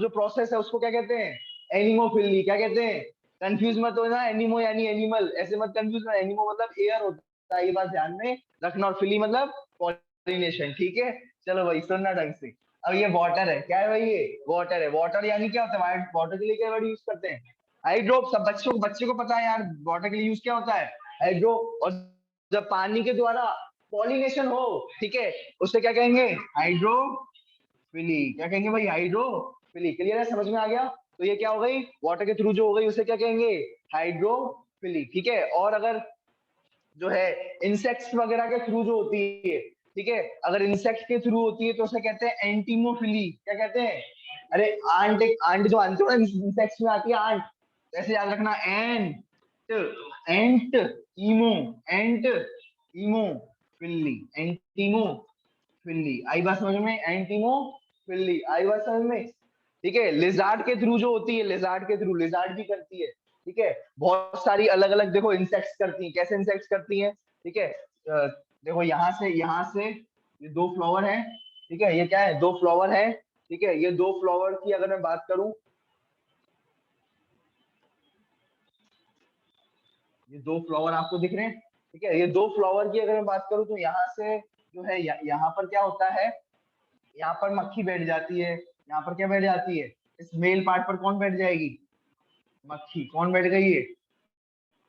जो प्रोसेस है उसको क्या कहते हैं, एनिमोफिली। क्या कहते हैं, कंफ्यूज मत होना, एनिमो यानी एनिमल, ऐसे मत कंफ्यूज होना। एनिमो मतलब एयर होता है, ये बात ध्यान में रखना। और फिली मतलब पॉलिनेशन, ठीक है। चलो भाई सुनना ढंग से। अब ये वाटर है, क्या है भाई, ये वाटर है। वाटर यानी क्या होता है, वाटर के लिए क्या वर्ड यूज करते हैं, हाइड्रो। सब बच्चों को पता है यार, वाटर के लिए यूज क्या होता है, हाइड्रो। और जब पानी के द्वारा पॉलिनेशन हो, ठीक है, उसे क्या कहेंगे, हाइड्रोफिली। क्या कहेंगे भाई, हाइड्रोफिली। क्लियर है, समझ में आ गया। तो ये क्या हो गई, वाटर के थ्रू जो हो गई उसे क्या कहेंगे, हाइड्रोफिली, ठीक है। और अगर जो है इंसेक्ट्स वगैरह के थ्रू जो होती है, ठीक है, अगर इंसेक्ट के थ्रू होती है तो उसे कहते हैं एंटीमोफिली। क्या कहते हैं, अरे आंट, एक आंट जो आंटी हो ना इंसेक्ट्स में आती है आंट, ऐसे याद रखना, एंट, एंट इमो, एंट इमो फिल्ली, एंटीमो फिल्ली। आई बात समझ में, एंटीमो फिल्ली, आई बात समझ में, ठीक है। लिजार्ड के थ्रू जो होती है, लिजार्ड के थ्रू, लिजार्ड भी करती है, ठीक है। बहुत सारी अलग अलग देखो इंसेक्ट्स करती हैं। कैसे इंसेक्ट्स करती हैं, ठीक है। देखो यहाँ से ये दो फ्लावर है, ठीक है, ये क्या है, दो फ्लावर है, ठीक है। ये दो फ्लावर की अगर मैं बात करूं, ये दो फ्लावर आपको दिख रहे हैं, ठीक है। ये दो फ्लावर की अगर मैं बात करूं तो यहाँ से जो है यहाँ पर क्या होता है, यहाँ पर मक्खी बैठ जाती है। यहाँ पर क्या बैठ जाती है, इस मेल पार्ट पर कौन बैठ जाएगी, मक्खी। कौन बैठ गई है,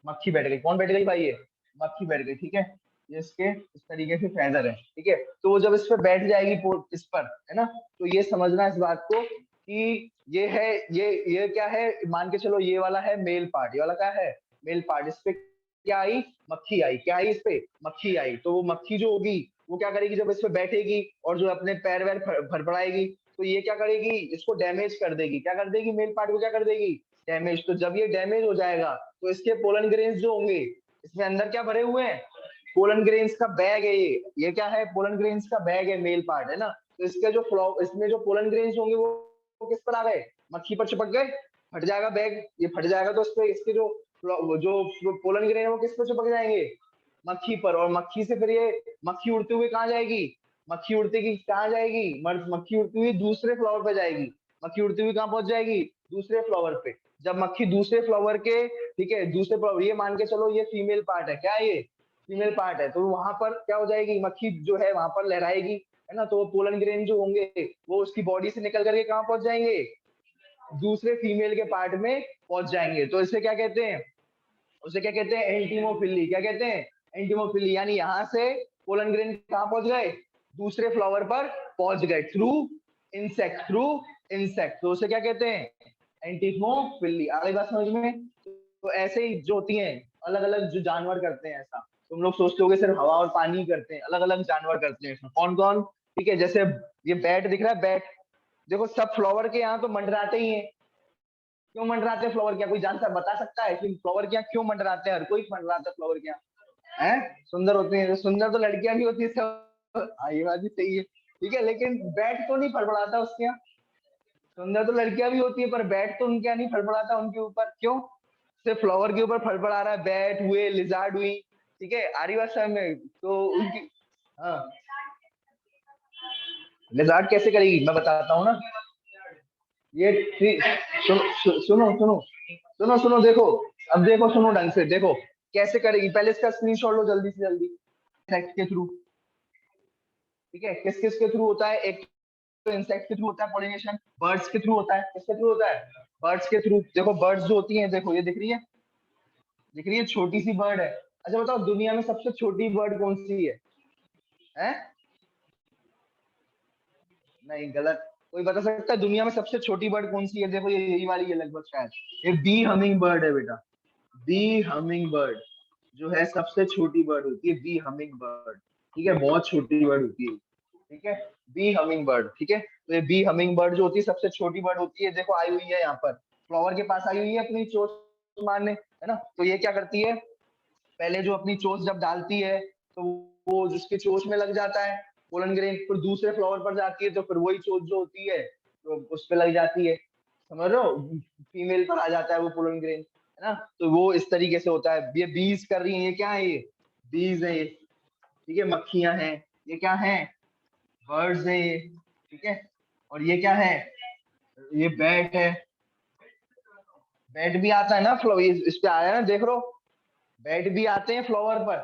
मक्खी बैठ गई। कौन बैठ गई भाई, ये मक्खी बैठ गई, ठीक है। ये इसके इस तरीके से फेदर है, ठीक है। तो वो जब इस पर बैठ जाएगी, इस पर है ना, तो ये समझना इस बात को कि ये है, ये क्या है, मान के चलो ये वाला है मेल पार्ट, ये वाला क्या है, मेल पार्ट। इस पे क्या आई, मक्खी आई। क्या आई, इस पे मक्खी आई। तो वो मक्खी जो होगी वो क्या करेगी, जब इस पे बैठेगी और जो अपने पैर वैर फड़फड़ाएगी, तो ये क्या करेगी, इसको डैमेज कर देगी। क्या कर देगी, मेल पार्ट को क्या कर देगी, डैमेज। तो जब ये डैमेज हो जाएगा तो इसके पोलन ग्रेन्स जो होंगे, इसमें अंदर क्या भरे हुए हैं, पोलन ग्रेन्स का बैग है ये क्या है, पोलन ग्रेन्स का बैग है, मेल पार्ट है ना। तो इसके जो इसमें जो पोलन ग्रेन्स होंगे वो किस पर आ गए, मक्खी पर चिपक गए, फट जाएगा बैग। ये फट जाएगा तो इसके इसके जो पोलन ग्रेन है वो किस पर चिपक जाएंगे, मक्खी पर। और मक्खी से फिर ये मक्खी उड़ते हुए कहाँ जाएगी, मक्खी उड़ती की कहाँ जाएगी, मक्खी उड़ती हुई दूसरे फ्लावर पे जाएगी। मक्खी उड़ती हुई कहाँ पहुंच जाएगी, दूसरे फ्लावर पे। जब मक्खी दूसरे फ्लावर के, ठीक है, दूसरे फ्लावर, ये मान के चलो ये फीमेल पार्ट है, क्या है ये, फीमेल पार्ट है। तो वहां पर क्या हो जाएगी, मक्खी जो है वहां पर लहराएगी, है ना। तो वो पोलन ग्रेन जो होंगे वो उसकी बॉडी से निकल करके कहाँ पहुंच जाएंगे, दूसरे फीमेल के पार्ट में पहुंच जाएंगे। तो इसे क्या कहते हैं, उसे क्या कहते हैं, एंटीमोफिली। क्या कहते हैं, एंटीमोफिली। यानी यहाँ से पोलन ग्रेन कहाँ पहुंच गए, दूसरे फ्लावर पर पहुंच गए, थ्रू इंसेक्ट, थ्रू इंसेक्ट। तो उसे क्या कहते हैं, एंटीमोफिली। आगे बात समझ में। तो ऐसे ही जो होती हैं अलग अलग जो जानवर करते हैं ऐसा। तुम लोग सोचते होगे सिर्फ हवा और पानी ही करते हैं, अलग अलग जानवर करते हैं इसमें। कौन कौन? ठीक है, जैसे ये बैट दिख रहा है, बैट देखो सब फ्लावर के यहाँ तो मंडराते ही हैं। क्यों मंडराते हैं फ्लावर के यहाँ? कोई जानता बता सकता है कि फ्लावर के यहाँ क्यों मंडराते हैं? हर कोई मंडराता है फ्लावर के यहाँ। है सुंदर होते हैं, सुंदर तो लड़कियां भी होती है सब। ये बात भी सही है, ठीक है, लेकिन बैट तो नहीं फड़फड़ाता उसके यहाँ। सुंदर तो लड़कियां भी होती है पर बैट तो उनके यहाँ नहीं फड़फड़ाता उनके ऊपर। क्यों? सिर्फ फ्लावर के ऊपर फड़फड़ा रहा है, बैट हुए, लिजार्ड हुई, ठीक है, आ रही बात समझ में? तो उनकी, हाँ, लिजार्ड कैसे करेगी मैं बताता हूँ ना। ये सुनो सुनो सुनो सुनो, देखो, अब देखो, सुनो ढंग से देखो कैसे करेगी। पहले इसका स्क्रीनशॉट लो जल्दी से जल्दी। इंसेक्ट के थ्रू, ठीक है, किस किस के थ्रू होता है? एक तो इंसेक्ट के थ्रू होता है पॉलिनेशन, बर्ड्स के थ्रू होता है। किसके थ्रू होता है? बर्ड्स के थ्रू। देखो बर्ड्स जो होती हैं, देखो ये दिख रही है, दिख रही है, छोटी सी बर्ड है। अच्छा बताओ दुनिया में सबसे छोटी बर्ड कौन सी है? हैं? नहीं, गलत। कोई बता सकता है दुनिया में सबसे छोटी बर्ड कौन सी है? देखो ये यही वाली है लगभग शायद। ये बी हमिंग बर्ड है बेटा। बी हमिंग बर्ड जो है सबसे छोटी बर्ड होती है, बी हमिंग बर्ड। ठीक है, बहुत छोटी बर्ड होती है। ठीक है, बी हमिंग बर्ड, ठीक है। तो ये बी हमिंग बर्ड जो होती है सबसे छोटी बर्ड होती है। देखो आई हुई है यहाँ पर, फ्लावर के पास आई हुई है अपनी चोंच मारने, है ना। तो ये क्या करती है, पहले जो अपनी चोंच जब डालती है तो वो जिसकी चोंच में लग जाता है पोलन ग्रेन, फिर दूसरे फ्लावर पर जाती है तो फिर वही चोंच जो होती है तो उस पे लग जाती है, समझ रहे हो, फीमेल पर आ जाता है वो पोलन ग्रेन, है ना। तो वो इस तरीके से होता है। ये बीज कर रही है, ये क्या है, ये बीज है ये, ठीक है, मक्खियां हैं, ये क्या है, बर्ड्स है ये, ठीक है। और ये क्या है, ये बैट है। बैट भी आता है ना फ्लो, इस पे आया है ना, देख लो, बैट भी आते हैं फ्लावर पर,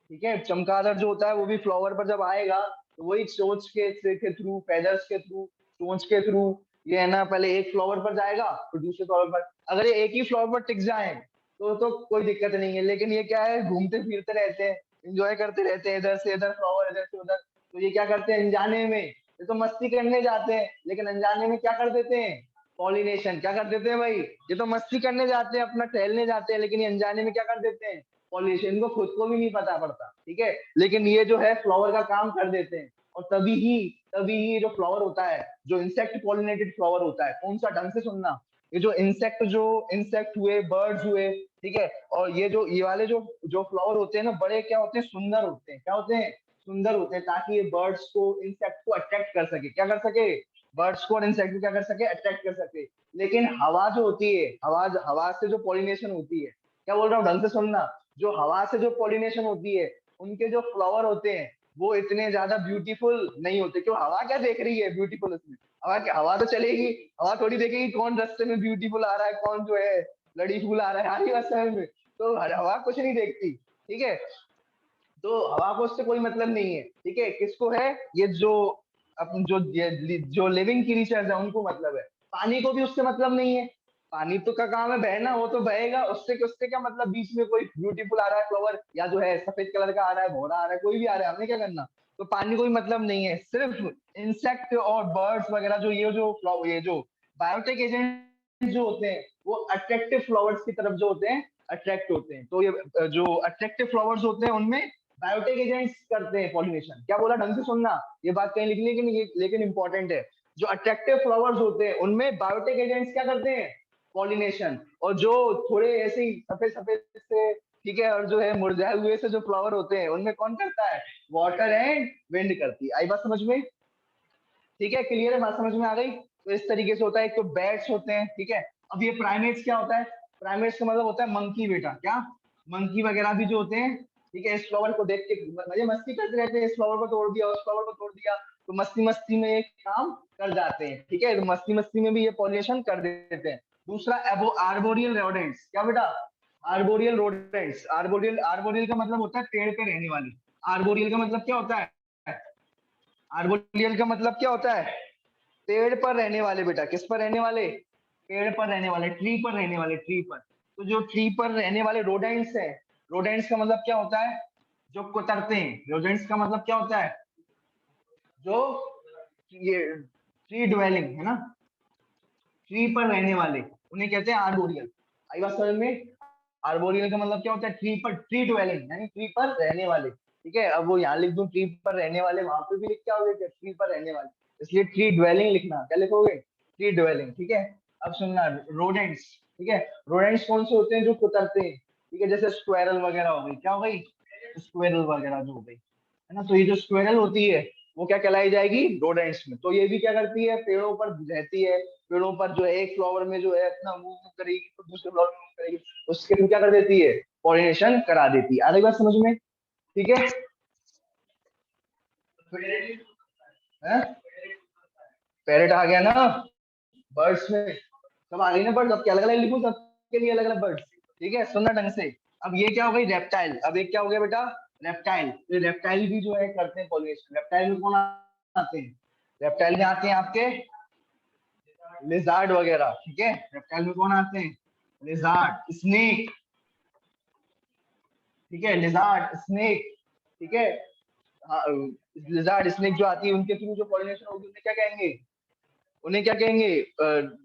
ठीक है। चमगादड़ जो होता है वो भी फ्लावर पर जब आएगा तो वही चोंच के थ्रू, फेदर्स के थ्रू, चोंच के थ्रू, ये है ना, पहले एक फ्लावर पर जाएगा फिर दूसरे फ्लावर पर। अगर ये एक ही फ्लावर पर टिक जाए तो कोई दिक्कत नहीं है, लेकिन ये क्या है, घूमते फिरते रहते हैं, इंजॉय करते रहते हैं, इधर से इधर फ्लावर, इधर से उधर। तो ये क्या करते हैं अनजाने में, ये तो मस्ती करने जाते हैं लेकिन अनजाने में क्या कर देते हैं, पॉलिनेशन। क्या कर देते हैं भाई, ये तो मस्ती करने जाते हैं, अपना टहलने जाते हैं, लेकिन ये अनजाने में क्या कर देते हैं, पॉलिनेशन। इनको खुद को भी नहीं पता पड़ता, ठीक है, लेकिन ये जो है फ्लावर का काम कर देते हैं। और तभी ही जो फ्लावर होता है, जो इंसेक्ट पॉलिनेटेड फ्लावर होता है, कौन सा, ढंग से सुनना, ये जो इंसेक्ट हुए, बर्ड्स हुए, ठीक है, और ये वाले जो जो फ्लावर होते हैं ना, बड़े क्या होते हैं, सुंदर होते हैं। क्या होते हैं, सुंदर होते हैं, ताकि ये बर्ड्स को, इंसेक्ट को अट्रैक्ट कर सके। क्या कर सके, बर्ड्स को और इंसेक्ट को क्या कर सके, अट्रैक्ट कर सके। लेकिन हवा जो होती है, हवा से जो पॉलिनेशन होती है, क्या बोल रहा हूँ ढंग से सुनना, जो हवा से जो पॉलिनेशन होती है, उनके जो फ्लावर होते हैं वो इतने ज्यादा ब्यूटीफुल नहीं होते। क्यों, हवा क्या देख रही है ब्यूटीफुल उसमें, हवा तो चलेगी, हवा थोड़ी देखेगी कौन रास्ते में ब्यूटीफुल आ रहा है, कौन जो है लड़ी फूल आ रहा है, हरी रास्ते में। तो हवा कुछ नहीं देखती, ठीक है। तो हवा को उससे कोई मतलब नहीं है, ठीक है। किसको है, ये जो अपन जो लिविंग क्रीचर्स है उनको मतलब है। पानी को भी उससे मतलब नहीं है, पानी तो का काम है बहना, वो तो बहेगा, उससे उससे क्या मतलब, बीच में कोई ब्यूटीफुल आ रहा है फ्लावर, या जो है सफेद कलर का आ रहा है, भौरा आ रहा है, कोई भी आ रहा है, हमने क्या करना। तो पानी कोई मतलब नहीं है, सिर्फ इंसेक्ट और बर्ड्स वगैरह जो ये जो बायोटिक एजेंट जो होते हैं वो अट्रैक्टिव फ्लावर्स की तरफ जो होते हैं, अट्रैक्ट होते हैं। तो ये जो अट्रैक्टिव फ्लावर्स होते हैं उनमें बायोटेक एजेंट्स करते हैं पॉलिनेशन। क्या बोला, ढंग से सुनना, ये बात कहीं लिखने की नहीं, लेकिन इंपॉर्टेंट है। जो अट्रैक्टिव फ्लावर्स होते हैं उनमें बायोटेक एजेंट्स क्या करते हैं, पॉलिनेशन। और जो थोड़े ऐसे ही सफेद सफेद से, ठीक है, और जो है मुरझाए हुए से जो फ्लावर होते हैं उनमें कौन करता है, वाटर एंड विंड करती है। आई बात समझ में? ठीक है, क्लियर है, बात समझ में आ गई। तो इस तरीके से होता है, एक तो बैट्स होते हैं, ठीक है। अब ये प्राइमेट्स क्या होता है, प्राइमेट्स का मतलब होता है मंकी बेटा। क्या, मंकी वगैरह भी जो होते हैं, ठीक है, इस फ्लावर को देख के मजे मस्ती करते रहते हैं, इस फ्लावर को तोड़ दिया, उस फ्लावर को तोड़ दिया, तो मस्ती मस्ती में एक काम कर जाते हैं, ठीक है। तो मस्ती मस्ती में भी ये पॉलिनेशन कर देते हैं। दूसरा एबो आर्बोरियल रोडेंट्स। क्या बेटा, आर्बोरियल रोडेंट्स। आर्बोरियल, आर्बोरियल का मतलब होता है पेड़ पे रहने वाली। आर्बोरियल का मतलब क्या होता है, आर्बोरियल का मतलब क्या होता है, पेड़ पर रहने वाले बेटा। किस पर रहने वाले, पेड़ पर रहने वाले, ट्री पर रहने वाले, ट्री पर। तो जो ट्री पर रहने वाले रोडेंट्स है, रोडेंट्स का मतलब क्या होता है, जो कुतरते हैं। रोडेंट्स का मतलब क्या होता है, जो ये ट्री ड्वेलिंग है ना, ट्री पर रहने वाले, उन्हें कहते हैं आर्बोरियल। आई बात समझ में, आर्बोरियल का मतलब क्या होता है? ट्री पर, ट्री ड्वेलिंग यानी ट्री पर रहने वाले। ठीक है, अब वो यहाँ लिख दूं ट्री पर रहने वाले, वहां पे भी लिख क्या होगा? ट्री पर रहने वाले, इसलिए ट्री ड्वेलिंग लिखना। क्या लिखोगे? Tree dwelling. ठीक है, अब सुनना, रोडेंट्स। ठीक है, रोडेंट्स कौन से होते हैं? जो कुतरते हैं। ठीक है, जैसे स्क्वायरल वगैरह हो गई, क्या हो गई? स्क्वायरल वगैरह जो हो गई, है ना। तो ये जो स्क्वायरल होती है वो क्या कहलाई जाएगी? रोडेंट्स में। तो ये भी क्या करती है? पेड़ों पर रहती है। पेड़ों पर जो है एक फ्लावर में जो है अपना मूव करेगी तो दूसरे फ्लावर में मूव करेगी, उसके थ्रू क्या कर देती है? पॉलिनेशन करा देती है। आ रही बात समझ में? ठीक है, पैरेट आ गया ना बर्ड्स में, सब आ गई ना बर्ड्स। अब क्या अलग अलग लिखूं सबके लिए अलग अलग बर्ड्स? ठीक है, सुनना ढंग से। अब ये क्या हो गई? रेप्टाइल। अब एक क्या हो गया बेटा? रेप्टाइल। ये रेप्टाइल भी जो है करते हैं पॉलिनेशन। रेप्टाइल में कौन आते हैं? रेप्टाइल में आते हैं आपके लिजार्ड वगैरह। ठीक है, रेप्टाइल में कौन आते हैं? Lizard, snake. ठीक है, लिजार्ड, स्नेक। ठीक है, हाँ, लिजार्ड स्नेक जो आती है उनके थ्रू जो पॉलिनेशन होगी उन्हें क्या कहेंगे? उन्हें क्या कहेंगे?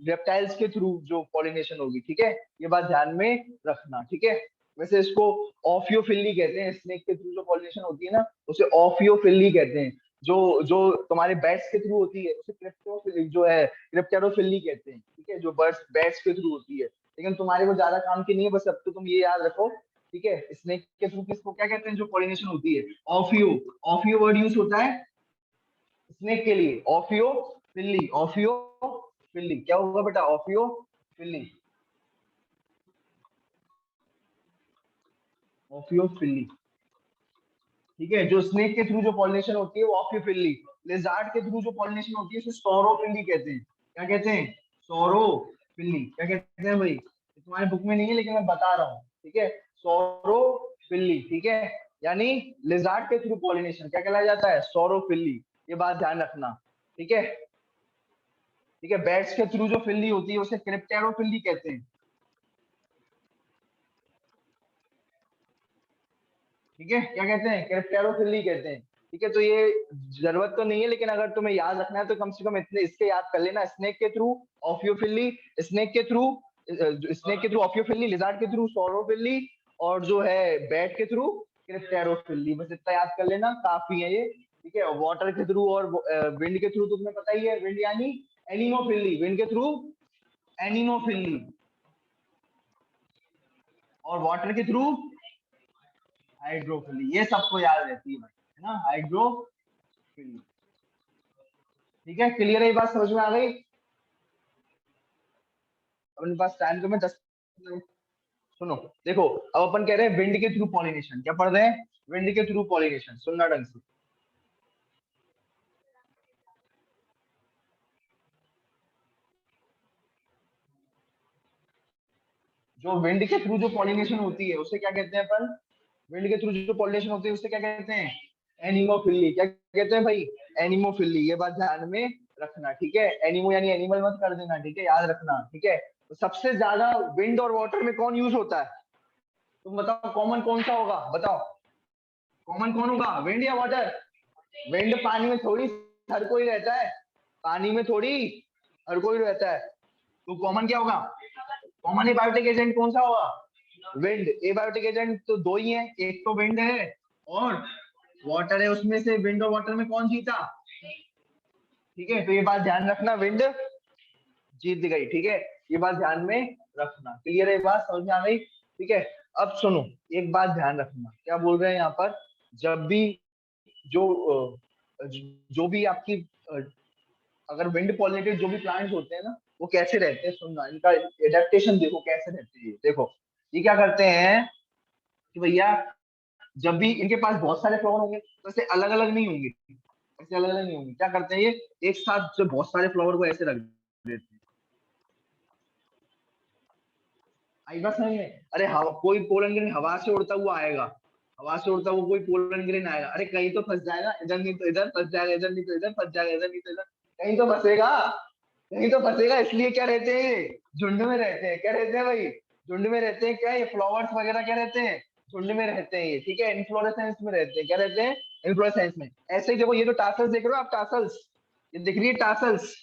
रेप्टाइल्स के थ्रू जो पॉलिनेशन होगी। ठीक है, ये बात ध्यान में रखना। ठीक है, वैसे इसको ऑफियोफिली कहते हैं। स्नेक के थ्रू जो पॉलिनेशन होती है ना उसे ऑफियोफिली कहते हैं। जो जो तुम्हारे बैट्स के थ्रू होती है उसे क्रिप्टोफिली जो है क्रिप्टेरोफिली कहते हैं। ठीक है, जो बर्ड्स बैट्स के थ्रू होती है, लेकिन तुम्हारे को ज्यादा काम की नहीं है, बस अब तो तुम ये याद रखो। ठीक है, स्नेक के थ्रू किसको क्या कहते हैं? जो पॉलिनेशन होती है, ऑफियो। ऑफियो वर्ड यूज होता है स्नेक के लिए, ऑफियो फिल्ली। ऑफियो फिल्ली क्या होगा बेटा? Officio फिल्ली, officio फिल्ली। ठीक है, जो स्नेक के थ्रू जो पॉलिनेशन होती है वो ऑफियोफिली। लिजार्ड के थ्रू जो पॉलिनेशन होती है उसे सोरोफिली कहते हैं। क्या कहते हैं? सोरोफिली। क्या कहते हैं भाई? तुम्हारे बुक में नहीं है लेकिन मैं बता रहा हूँ। ठीक है, सोरोफिली। ठीक है, यानी लिजार्ड के थ्रू पॉलिनेशन क्या कहलाया जाता है? सोरोफिली। ये बात ध्यान रखना। ठीक है, ठीक है, बैट्स के थ्रू जो फिल्ली होती है उसे क्रिप्टेरोफिली कहते हैं। ठीक है, क्या कहते हैं? क्रिप्टेरोफिली कहते हैं। ठीक है, तो ये जरूरत तो नहीं है, लेकिन अगर तुम्हें याद रखना है तो कम से कम इतने इसके याद कर लेना। स्नेक के थ्रू ऑफियोफिली, स्नेक के थ्रू स्नेक के थ्रू ऑफियोफिली, लिजार्ड के थ्रू सोरोफिली, और जो है बैट के थ्रू क्रिप्टेरोफिली। बस इतना याद कर लेना, काफी है ये। ठीक है, वाटर के थ्रू और विंड के थ्रू तो तुम्हें पता ही है, विंड यानी एनिमोफिली। विंड के थ्रू एनिमोफिली, और वाटर के थ्रू हाइड्रोफिली। ये सबको याद रहती है भाई, है ना, हाइड्रोफिली। ठीक है, क्लियर है? ये बात समझ में आ गई? अपने पास टाइम तो मैं 10। सुनो, देखो, अब अपन कह रहे हैं विंड के थ्रू पॉलिनेशन। क्या पढ़ रहे हैं? विंड के थ्रू पॉलिनेशन। सुनना ढंग से। जो विंड के थ्रू जो पॉलिनेशन होती है उसे क्या कहते हैं अपन? विंड के थ्रू जो पॉलिनेशन होती है उसे क्या कहते हैं? एनिमोफिली। क्या कहते हैं भाई? एनिमोफिली। ये बात ध्यान में रखना। ठीक है, एनिमो यानी एनिमल मत कर देना। ठीक है, याद रखना। ठीक है, तो सबसे ज्यादा विंड और वाटर में कौन यूज होता है? तुम बताओ, कॉमन कौन सा होगा? बताओ, कॉमन कौन होगा, विंड या वाटर? विंड पानी में थोड़ी हर कोई रहता है, पानी में थोड़ी हर कोई रहता है। तो कॉमन क्या होगा? कॉमन एबायोटिक एजेंट कौन सा होगा? विंड। एबायोटिक एजेंट तो दो ही है, एक तो विंड है और वाटर है। उसमें से विंड और वाटर में कौन जीता? ठीक है, तो ये बात ध्यान रखना, विंड जीत गई। ठीक है, ये बात ध्यान में रखना। क्लियर है? ये बात समझ में आ गई? ठीक है, अब सुनो, एक बात ध्यान रखना, क्या बोल रहे हैं यहाँ पर? जब भी जो जो भी आपकी अगर विंड पॉलिनेटेड जो भी प्लांट्स होते हैं ना वो कैसे रहते हैं, सुनना, इनका एडेप्टेशन देखो कैसे रहते हैं। देखो, ये क्या करते हैं कि भैया जब भी इनके पास बहुत सारे फ्लावर होंगे तो ऐसे अलग अलग नहीं होंगे, ऐसे अलग अलग नहीं होंगे। क्या करते हैं ये एक साथ जो बहुत सारे फ्लावर को ऐसे रख देते हैं। आई बात समझ में? अरे हवा, कोई पोलन ग्रेन हवा से उड़ता हुआ आएगा, हवा से उड़ता हुआ कोई पोलन ग्रेन आएगा, अरे कहीं तो फंस जाएगा, इधर नहीं तो इधर फंस जाएगा, इधर नहीं तो इधर फंस जाएगा, इधर नहीं तो इधर, कहीं तो फंसेगा, कहीं तो फंसेगा। इसलिए क्या रहते हैं ये? झुंड में रहते हैं। क्या रहते हैं भाई? झुंड में रहते हैं। क्या ये फ्लावर्स वगैरह क्या रहते हैं? झुंड में रहते हैं ये। ठीक है, इन्फ्लोरेसेंस में रहते हैं। क्या रहते हैं? इन्फ्लोरेसेंस में। ऐसे ही देखो, ये जो टासल्स देख रहे हो आप, टासल्स, ये दिख रही है टासल्स,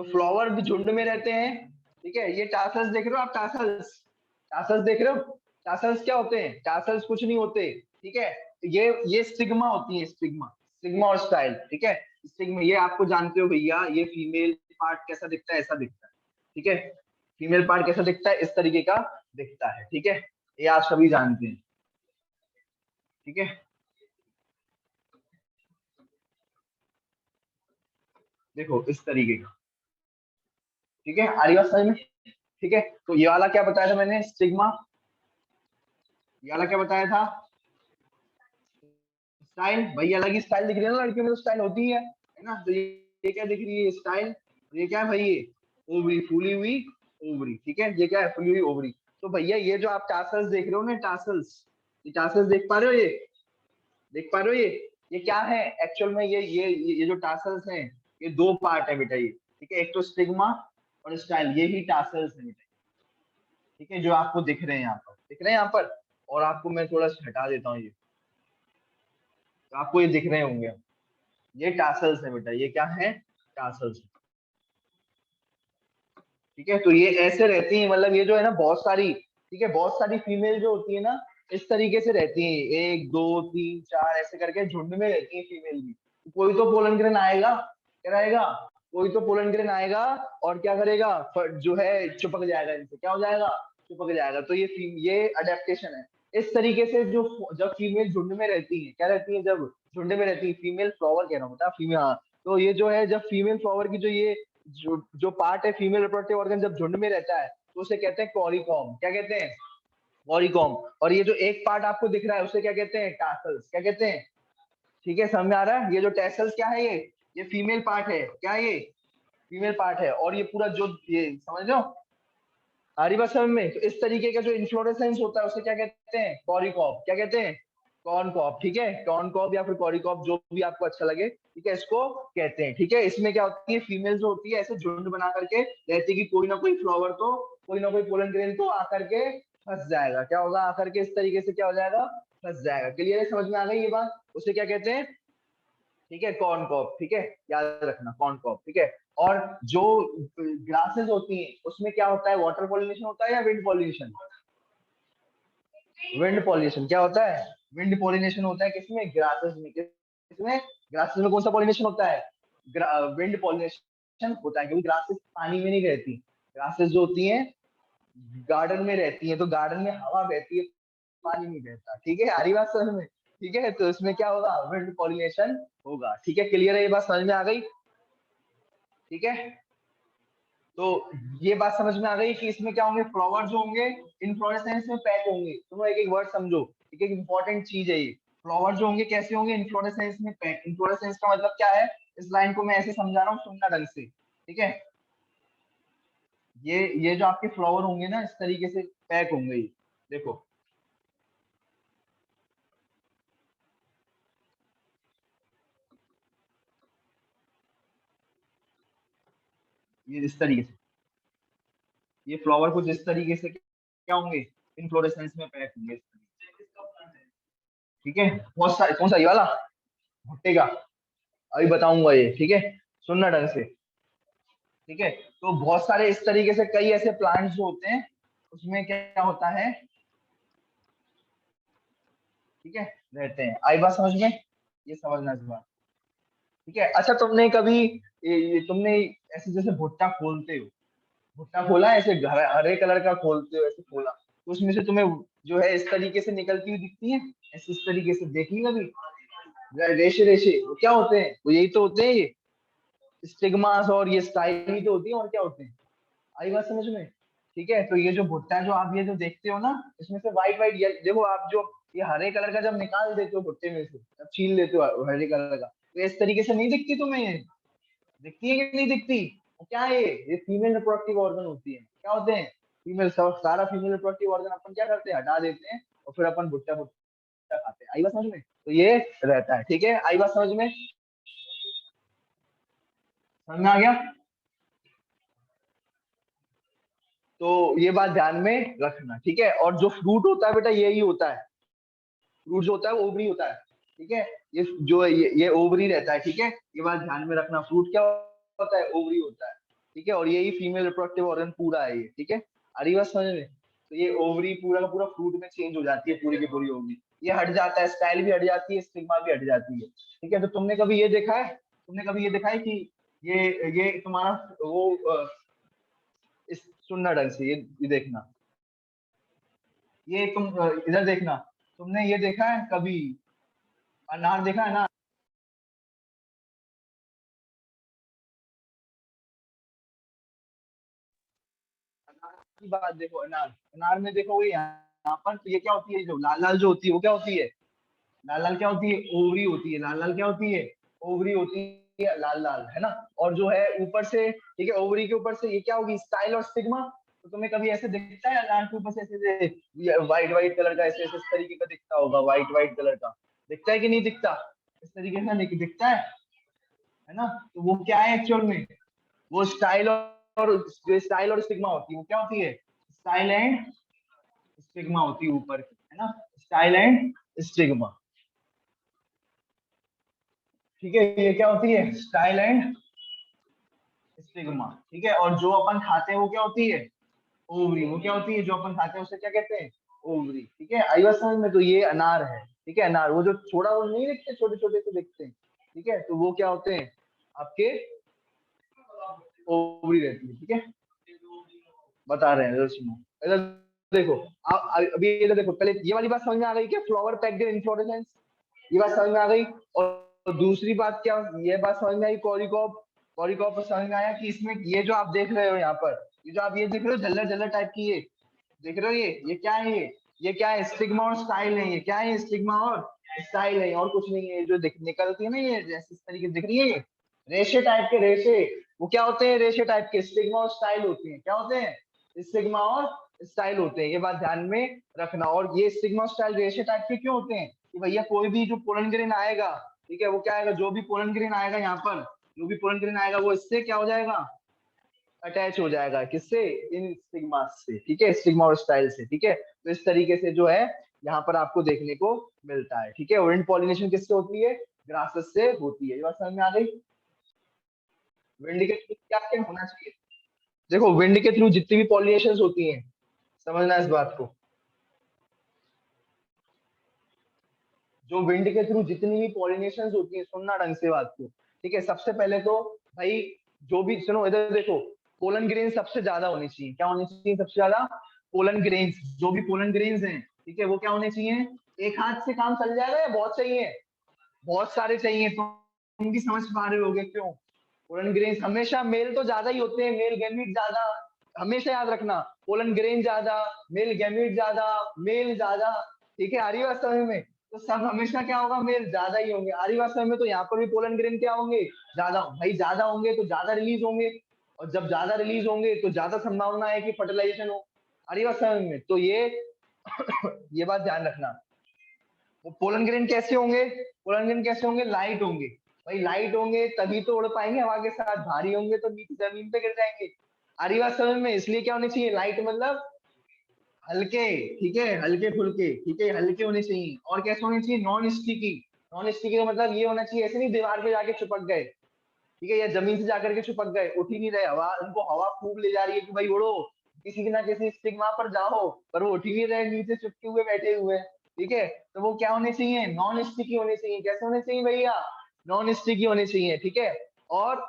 तो फ्लावर भी झुंड में रहते हैं, ठीक है। ये टासल्स देख रहे हो आप, टासल्स, टासल्स देख रहे हो, टासल्स क्या होते हैं, टासल्स कुछ नहीं होते, ठीक है। ये स्टिग्मा होती है, स्टिग्मा, स्टिग्मा और स्टाइल, ठीक है। स्टिग्मा ये आपको जानते हो भैया, ये फीमेल पार्ट कैसा दिखता है, ऐसा दिखता है, ठीक है। फीमेल पार्ट कैसा दिखता है, इस तरीके का दिखता है, ठीक है। ये आप सभी जानते हैं, ठीक है। देखो इस तरीके का, ठीक है, आ रही बात समझ में, ठीक है। तो ये वाला क्या बताया था मैंने, स्टिग्मा, ये वाला क्या बताया था, स्टाइल। भाई अलग ही स्टाइल दिख रही है ना, लड़कियों में तो स्टाइल होती है ना। तो ये क्या दिख रही है, स्टाइल। ये क्या है भाई, ये ओवरी, फूली हुई ओवरी, ठीक है। ये क्या है, फूली हुई ओवरी। तो भैया ये जो आप टासल्स देख रहे हो ना, टासल्स, ये टासल्स देख पा रहे हो, ये देख पा रहे हो, ये क्या है एक्चुअल में, ये जो टासल्स हैं, ये दो पार्ट है बेटा, ये ठीक है। एक तो स्टिग्मा और स्टाइल, ये ही टासल्स है बेटा, ठीक है, जो आपको दिख रहे हैं यहाँ पर, दिख रहे हैं यहाँ पर। और आपको मैं थोड़ा सा हटा देता हूँ, ये तो आपको ये दिख रहे होंगे, ये टासल्स है बेटा, ये क्या है, टासल्स, ठीक है। तो ये ऐसे रहती है, मतलब ये जो है ना बहुत सारी, ठीक है, बहुत सारी फीमेल जो होती है ना, इस तरीके से रहती है, एक दो तीन चार ऐसे करके झुंड में रहती है फीमेल भी। कोई तो पोलन ग्रेन आएगा, क्या रहेगा, कोई तो पोलन ग्रेन आएगा और क्या करेगा, जो है चिपक जाएगा इनसे, क्या हो जाएगा, चिपक जाएगा। तो ये अडेप्टेशन है। इस तरीके से जो, जब फीमेल झुंड में रहती है, क्या रहती है, जब झुंड में रहती है, फीमेल फ्लावर कह रहा हूँ बेटा, फीमेल, हाँ। तो ये जो है, जब फीमेल फ्लावर की जो ये जो पार्ट है, फीमेल रिप्रोडक्टिव ऑर्गन जब झुंड में रहता है, तो उसे कहते हैं कॉरिकॉम, क्या कहते हैं, कॉरिकॉम। और ये जो एक पार्ट आपको दिख रहा है, उसे क्या कहते हैं, टासल्स, क्या कहते हैं, ठीक है, समझ में आ रहा है। ये जो टेसल्स क्या है, ये फीमेल पार्ट है, क्या है ये, फीमेल पार्ट है। और ये पूरा जो, ये समझ लो, आ रही बात समझ में। तो इस तरीके का जो इन्फ्लोरेसेंस होता है, उसे क्या कहते हैं, कॉरिकॉप, क्या कहते हैं, कॉर्नकॉप, ठीक है, कॉर्नकॉप या फिर कॉरिकॉप, जो भी आपको अच्छा लगे, ठीक है, इसको कहते हैं, ठीक है। इसमें क्या होती है, फीमेल जो होती है ऐसे झुंड बना करके रहती है कि कोई ना कोई फ्लावर तो, कोई ना कोई पोलन ग्रेन तो आकर के फंस जाएगा, क्या होगा, आकर के इस तरीके से क्या हो जाएगा, फंस जाएगा। क्लियर है, समझ में आ गई ये बात, उसे क्या कहते हैं, ठीक है, कॉर्न कॉप, ठीक है, याद रखना, कॉर्न कॉप, ठीक है। और जो ग्रासेस होती हैं, उसमें क्या होता है, वाटर पॉलिनेशन होता है या विंड पॉलिनेशन, विंड पॉलिनेशन क्या होता है, विंड पॉलिनेशन होता है, किसमें, ग्रासेस में, किसमें, ग्रासेस में कौन सा पॉलिनेशन होता है, विंड पॉलिनेशन होता है, क्योंकि ग्रासेस पानी में नहीं रहती, ग्रासेस जो होती हैं गार्डन में रहती है, तो गार्डन में हवा बहती है, पानी नहीं बहता, ठीक है, हरी बात समझ में, ठीक है। तो इसमें क्या होगा, विंड पॉलिनेशन होगा, ठीक है। क्लियर है, ये बात समझ में आ गई, ठीक है। तो ये बात समझ में आ गई कि इसमें क्या होंगे, फ्लावर जो होंगे इनफ्लोरेसेंस में पैक होंगे। तुम एक एक वर्ड समझो, ठीक है, इंपॉर्टेंट चीज है ये। फ्लावर जो होंगे कैसे होंगे, इनफ्लोरेसेंस में पैक। इनफ्लोरेसेंस का मतलब क्या है, इस लाइन को मैं ऐसे समझा रहा हूँ, सुनना ढंग से, ठीक है। ये जो आपके फ्लावर होंगे ना, इस तरीके से पैक होंगे ये, देखो, ये इस तरीके से, ये फ्लावर कुछ इस तरीके से क्या होंगे, इनफ्लोरेसेंस में पैक होंगे इस तरीके से, ठीक है। बहुत सारे, कौन सा, ये वाला, भुट्टे का, अभी बताऊंगा ये, ठीक है, सुनना ढंग से, ठीक है। तो बहुत सारे इस तरीके से कई ऐसे प्लांट्स जो होते हैं, उसमें क्या होता है, ठीक है, रहते हैं। आई बात समझ में, ये समझना इस बात, ठीक है। अच्छा तुमने कभी तुमने ऐसे जैसे भुट्टा खोलते हो, भुट्टा खोला है, ऐसे हरे कलर का खोलते हो, ऐसे खोला, तो उसमें से तुम्हें जो है इस तरीके से निकलती हुई दिखती है, ऐसे इस तरीके से देखी कभी, रेशे रेशे, वो क्या होते हैं, वो यही तो होते हैं, ये स्टिग्मास और ये स्टाइल ही तो होती है, और क्या होते हैं, आई बात समझ में, ठीक है। तो ये जो भुट्टा है, जो आप ये जो देखते हो ना, इसमें से व्हाइट व्हाइट, देखो आप जो ये हरे कलर का जब निकाल देते हो भुट्टे में से, जब छील लेते हो हरे कलर का, तो इस तरीके से नहीं दिखती तुम्हें ये, दिखती है कि नहीं दिखती, वो क्या है, ये फीमेल रिप्रोडक्टिव ऑर्गन होती है, क्या होते हैं, फीमेल, सारा फीमेल रिप्रोडक्टिव ऑर्गन अपन क्या करते हैं, हटा देते हैं, और फिर अपन भुट्टा भुट्टा खाते हैं। आई बात समझ में, तो ये रहता है, ठीक है, आई बात समझ में, समझ में आ गया। तो ये बात ध्यान में रखना, ठीक है। और जो फ्रूट होता है बेटा, यही होता है, फ्रूट जो होता है वो ओवरी होता है, ठीक है। ये जो ये ओवरी रहता है, ठीक है, ये बात ध्यान में रखना, फ्रूट क्या होता है, ओवरी होता है, ठीक है, और यही फीमेल रिप्रोडक्टिव ऑर्गन पूरा है ये, ठीक है। आ रही बात समझ में? तो ये ओवरी पूरा का पूरा फ्रूट में चेंज हो जाती है, पूरी की पूरी ओवरी, ये हट जाता है, स्टाइल भी हट जाती है, स्टिग्मा भी हट जाती है, ठीक है। तो तुमने कभी ये देखा है, तुमने कभी ये देखा है कि ये तुम्हारा वो इस सुनना ढंग से, ये देखना, ये तुम इधर देखना, तुमने ये देखा है कभी अनार देखा है ना? अनार की बात देखो, अनार, अनार में देखो ये यहाँ पर, तो ये क्या होती है, जो लाल लाल जो होती है वो क्या होती है, लाल लाल क्या होती है, ओवरी होती है, लाल लाल क्या होती है, ओवरी होती है, लाल लाल, है ना। और जो है ऊपर से, ठीक है, ओवरी के ऊपर से ये क्या होगी, स्टाइल और स्टिग्मा। तो तुम्हें कभी ऐसे दिखता है अनार के ऊपर से ऐसे व्हाइट व्हाइट कलर का, ऐसे ऐसे इस तरीके का दिखता होगा, व्हाइट व्हाइट कलर का, दिखता है कि नहीं दिखता, इस तरीके से दिखता है ना। तो वो क्या है एक्चुअल में, वो स्टाइल और जो स्टाइल और स्टिग्मा होती है वो क्या होती है, स्टाइल एंड स्टिग्मा होती है ऊपर की, है ना, स्टाइल एंड स्टिग्मा, ठीक है। ये क्या होती है, स्टाइल एंड स्टिग्मा, ठीक है। और जो अपन खाते हैं वो क्या होती है, ओवरी, वो क्या होती है जो अपन खाते हैं उसे क्या कहते हैं, ओवरी, ठीक है। आई बात समझ में? तो ये अनार है, ठीक है, अनार, वो जो छोड़ा वो नहीं दिखते, छोटे छोटे से दिखते हैं, ठीक है, तो वो क्या होते हैं आपके, ओवरी रहती है, ठीक है। बता रहे हैं, इधर सुनो, इधर देखो, अभी इधर देखो, पहले ये वाली बात समझ में आ गई क्या, फ्लावर पैक्ड इन इन्फ्लोरेसेंस, ये बात समझ में आ गई। और दूसरी बात क्या, ये बात समझ में आई, कॉरिकॉप, कॉरिकॉप समझ में आया कि इसमें ये जो आप देख रहे हो यहाँ पर, ये जो आप ये देख रहे हो झल्लर झल्लर टाइप की, ये देख रहे हो, ये क्या है, ये क्या है, स्टिग्मा और स्टाइल है, ये क्या है, स्टिग्मा और स्टाइल है, और कुछ नहीं है। जो निकलती है ना ये जैसे इस तरीके से दिख रही है, ये रेशे टाइप के रेशे, वो क्या होते हैं, रेशे टाइप के, स्टिग्मा और स्टाइल होते हैं, क्या होते हैं, स्टिग्मा और स्टाइल होते हैं, ये बात ध्यान में रखना। और ये स्टिग्मा और स्टाइल रेशे टाइप के क्यों होते हैं, कि भैया कोई भी जो पोलन ग्रेन आएगा, ठीक है, वो क्या आएगा, जो भी पोलन ग्रेन आएगा यहाँ पर, जो भी पोलन ग्रेन आएगा वो इससे क्या हो जाएगा, अटैच हो जाएगा, किससे, इन स्टिग्मा से, ठीक है, स्टिग्मा और स्टाइल से, ठीक है। तो इस तरीके से जो है यहाँ पर आपको देखने को मिलता है, ठीक है। विंड पॉलिनेशन किससे होती है, ग्रासेस से होती है, ये बात समझ में आ गई। विंड के थ्रू क्या क्या होना चाहिए, देखो विंड के थ्रू जितनी भी पॉलिनेशन होती हैं, समझना इस बात को, जो विंड के थ्रू जितनी भी पॉलिनेशन होती है, सुनना ढंग से बात को, ठीक है। सबसे पहले तो भाई, जो भी सुनो, इधर देखो, पोलन ग्रेन सबसे ज्यादा होनी चाहिए, क्या होनी चाहिए सबसे ज्यादा, पोलन ग्रेन्स, जो भी पोलन ग्रेन्स हैं, ठीक है, वो क्या होने चाहिए, एक हाथ से काम चल जाएगा या बहुत चाहिए, बहुत सारे चाहिए, तो तुम भी समझ पा रहे होगे क्यों। पोलन ग्रेन्स हमेशा मेल तो ज्यादा ही होते हैं, मेल गैमीट ज्यादा, हमेशा याद रखना, पोलन ग्रेन ज्यादा, मेल गैमीट ज्यादा, मेल ज्यादा, ठीक है। आरी बात समझ में? तो सब हमेशा क्या होगा, मेल ज्यादा ही होंगे, आरी बात समझ में? तो यहाँ पर भी पोलन ग्रेन क्या होंगे, ज्यादा, भाई ज्यादा होंगे तो ज्यादा रिलीज होंगे, और जब ज्यादा रिलीज होंगे तो ज्यादा संभावना है कि फर्टिलाइजेशन हो, आरी बात समझ में? तो ये बात ध्यान रखना। वो पोलन ग्रेन कैसे होंगे, पोलन ग्रेन कैसे होंगे, लाइट होंगे, भाई लाइट होंगे तभी तो उड़ पाएंगे हवा के साथ, भारी होंगे तो नीचे जमीन पे गिर जाएंगे। आ रही बात समझ में? इसलिए क्या होनी चाहिए, लाइट मतलब हल्के, ठीक है, हल्के फुल्के, ठीक है, हल्के होने चाहिए। और कैसे होने चाहिए, नॉन स्टिकी, नॉन स्टिकी का मतलब ये होना चाहिए, ऐसे नहीं दीवार पे जाके चिपक गए, ठीक है, या जमीन से जाकर के चिपक गए, उठ ही नहीं रहे, हवा उनको हवा खूब ले जा रही है कि भाई उड़ो, किसी ना किसी स्टिग्मा पर जाओ, पर वो उठ ही नहीं रहे, नीचे चिपके हुए बैठे हुए हैं, ठीक है। तो वो क्या होने चाहिए, नॉन स्टिकी होने चाहिए, कैसे होने चाहिए भैया, नॉन स्टिकी होने चाहिए, ठीक है। और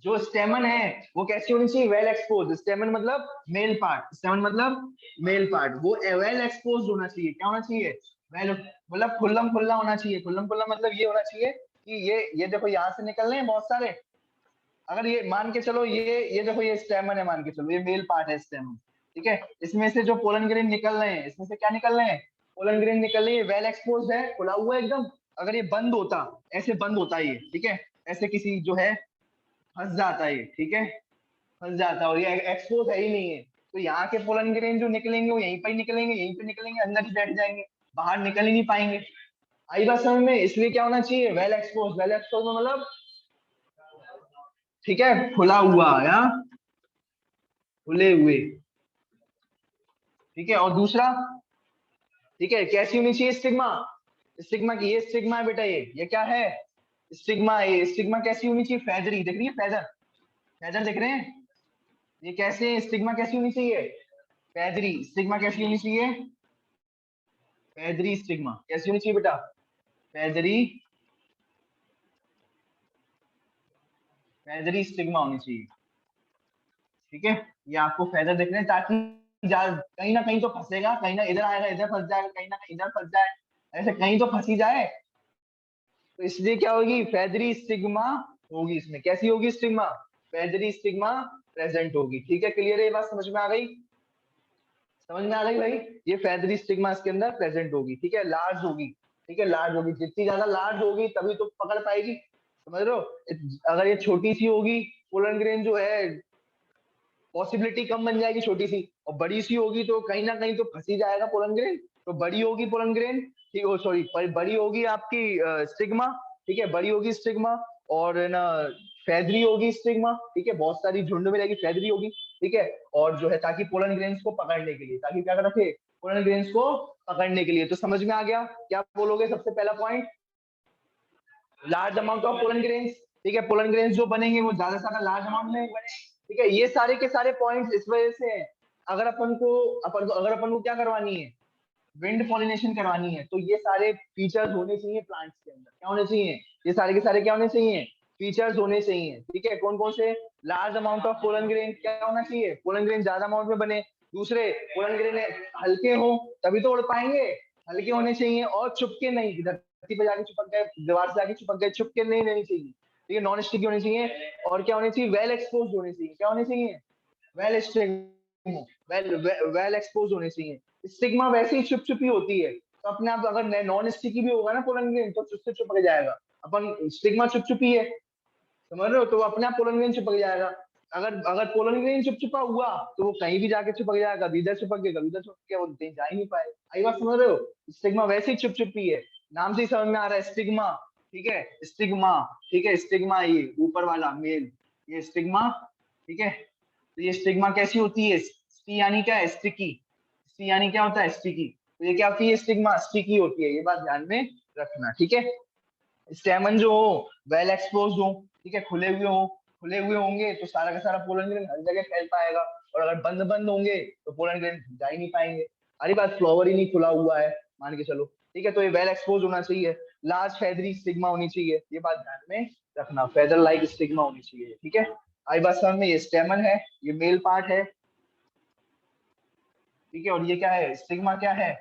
जो स्टेमन है वो कैसी होनी चाहिए, वेल एक्सपोज, स्टेमन मतलब मेल पार्ट, स्टेमन मतलब मेल पार्ट, वो वेल एक्सपोज होना चाहिए, क्या होना चाहिए, वेल, मतलब खुल्लम खुल्ला होना चाहिए, खुल्लम खुल्ला मतलब ये होना चाहिए कि ये देखो यहाँ से निकल रहे हैं बहुत सारे, अगर ये मान के चलो, ये देखो ये स्टेमन है, मान के चलो ये मेल पार्ट है स्टेमन, ठीक है। इसमें से जो पोलन ग्रेन निकल रहे हैं, इसमें से क्या निकल रहे हैं, पोलन ग्रेन निकल रही है, वेल एक्सपोज है, खुला हुआ है एकदम। अगर ये बंद होता, ऐसे बंद होता है ये, ठीक है, ऐसे किसी जो है फंस जाता है ये, ठीक है, फंस जाता है, और ये एक्सपोज है ही नहीं है, तो यहाँ के पोलन ग्रेन जो निकलेंगे वो यहीं पर ही निकलेंगे, यहीं पे निकलेंगे, अंदर ही बैठ जाएंगे, बाहर निकल ही नहीं पाएंगे। आई बात समझ में? इसलिए क्या होना चाहिए, वेल एक्सपोज, वेल एक्सपोज मतलब, ठीक है, खुला हुआ या खुले हुए, ठीक है। और दूसरा, ठीक है, कैसी होनी चाहिए स्टिग्मा, स्टिग्मा की, ये स्टिग्मा है बेटा, ये क्या है, स्टिग्मा, ये स्टिग्मा कैसी होनी चाहिए, फेदरी, देख रही है फेदर, फैदर देख रहे हैं, ये कैसे स्टिग्मा कैसी होनी चाहिए, फैदरी स्टिग्मा कैसी होनी चाहिए, फैदरी स्टिग्मा कैसी होनी चाहिए बेटा, फैदरी, फैदरी स्टिग्मा होनी चाहिए। ठीक है, ये आपको फैदर देख रहे हैं ताकि कहीं ना कहीं तो फंसेगा, कहीं ना इधर आएगा इधर फंस जाएगा, कहीं ना कहीं इधर फंस जाए, ऐसे कहीं तो फंसी जाए, तो इसलिए क्या होगी, फैदरी स्टिग्मा होगी इसमें। कैसी होगी स्टिग्मा, फैदरी स्टिग्मा प्रेजेंट होगी। ठीक है, क्लियर है, ये बात समझ में आ गई, समझ में आ गई भाई, ये फैदरी स्टिग्मा इसके अंदर प्रेजेंट होगी। ठीक है, लार्ज होगी, ठीक है, लार्ज होगी, जितनी ज्यादा लार्ज होगी तभी तो पकड़ पाएगी, समझ रहे हो। अगर ये छोटी सी होगी, पोलन ग्रेन जो है पॉसिबिलिटी कम बन जाएगी छोटी सी, और बड़ी सी होगी तो कहीं ना कहीं तो फंसी जाएगा पोलन ग्रेन, तो बड़ी होगी पोलन ग्रेन, ठीक है, सॉरी बड़ी होगी आपकी स्टिग्मा, ठीक है, बड़ी होगी स्टिग्मा, और ना फैदरी होगी स्टिग्मा, ठीक है, बहुत सारी झुंड में रहेगी, फैदरी होगी, ठीक है, और जो है ताकि पोलन ग्रेन्स को पकड़ने के लिए, ताकि क्या कर रखे, पोलन ग्रेन्स को पकड़ने के लिए। तो समझ में आ गया, क्या बोलोगे सबसे पहला point, large amount of pollen grains, ठीक है, पोलन ग्रेन्स जो बनेंगे वो ज्यादा से ज्यादा लार्ज अमाउंट में बने, ठीक है, ये सारे के सारे पॉइंट्स इस वजह से हैं। अगर अपन को क्या करवानी है, विंड पॉलिनेशन करवानी है, तो ये सारे फीचर्स होने चाहिए प्लांट्स के अंदर, क्या होने चाहिए, ये सारे के सारे क्या होने चाहिए, फीचर्स होने चाहिए। ठीक है, कौन कौन से, large amount of pollen grain, क्या होना चाहिए, पोलन ग्रेन ज्यादा अमाउंट में बने, दूसरे पोलन ग्रेन हल्के हो तभी तो उड़ पाएंगे, हल्के होने चाहिए, और चुपके नहीं, धरती पे जाके चिपक गए, दीवार से जाके चिपक गए, चुपके नहीं रहनी चाहिए, ठीक है, नॉन स्टिकी होनी चाहिए, और क्या होनी चाहिए, वेल एक्सपोज होनी चाहिए, क्या होनी चाहिए, वेल वेल वेल एक्सपोज होने चाहिए। स्टिग्मा वैसे ही चुप चुपी होती है, तो अपने आप अगर नॉन स्टिकी भी होगा ना पोलन ग्रेन तो चुप से चिपक जाएगा, अपन स्टिग्मा चुप चुपी है, समझ रहे हो, तो वो अपने आप पोलन ग्रेन चिपक जाएगा। अगर अगर पोलन ग्रेन चिपचिपा हुआ तो वो कहीं भी जाके चिपक जाएगा, कभी इधर चिपक गया कभी उधर चिपक गया, वो कहीं जा ही नहीं पाए। आई बात समझ रहे हो, स्टिग्मा वैसे ही चिपचिपी है, नाम से ही समझ में आ रहा है स्टिग्मा, ठीक है, स्टिग्मा, ठीक है, स्टिग्मा ये ऊपर वाला मेल, ये स्टिग्मा, ठीक है, तो ये स्टिग्मा कैसी होती है, स्टी यानी क्या है, स्टिकी, स्टी यानी क्या होता है, स्टिकी, तो ये क्या होती है, स्टिग्मा स्टिकी होती है, ये बात ध्यान में रखना। ठीक है, स्टेमन जो हो वेल एक्सपोज हो, ठीक है, खुले हुए हो, खुले हुए होंगे तो सारा का सारा पोलन ग्रेन हर जगह फैल पाएगा, और अगर बंद बंद होंगे तो पोलन ग्रेन जा ही नहीं पाएंगे। हरी बात, फ्लावर ही नहीं खुला हुआ है मान के चलो, ठीक है, तो ये वेल एक्सपोज होना चाहिए, लार्ज फैदरी स्टिग्मा होनी चाहिए, ये बात ध्यान में रखना, फेदर लाइक स्टिग्मा होनी चाहिए। ठीक है, आई बात समझ में, ये स्टेमन है, ये मेल पार्ट है, ठीक है, और ये क्या है, स्टिग्मा क्या है,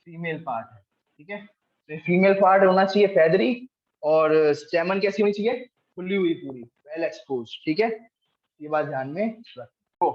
फीमेल पार्ट है। ठीक है, तो फीमेल पार्ट होना चाहिए फैदरी, और स्टेमन कैसी होनी चाहिए, खुली हुई पूरी, वेल एक्सपोज। ठीक है, ये बात ध्यान में रखो।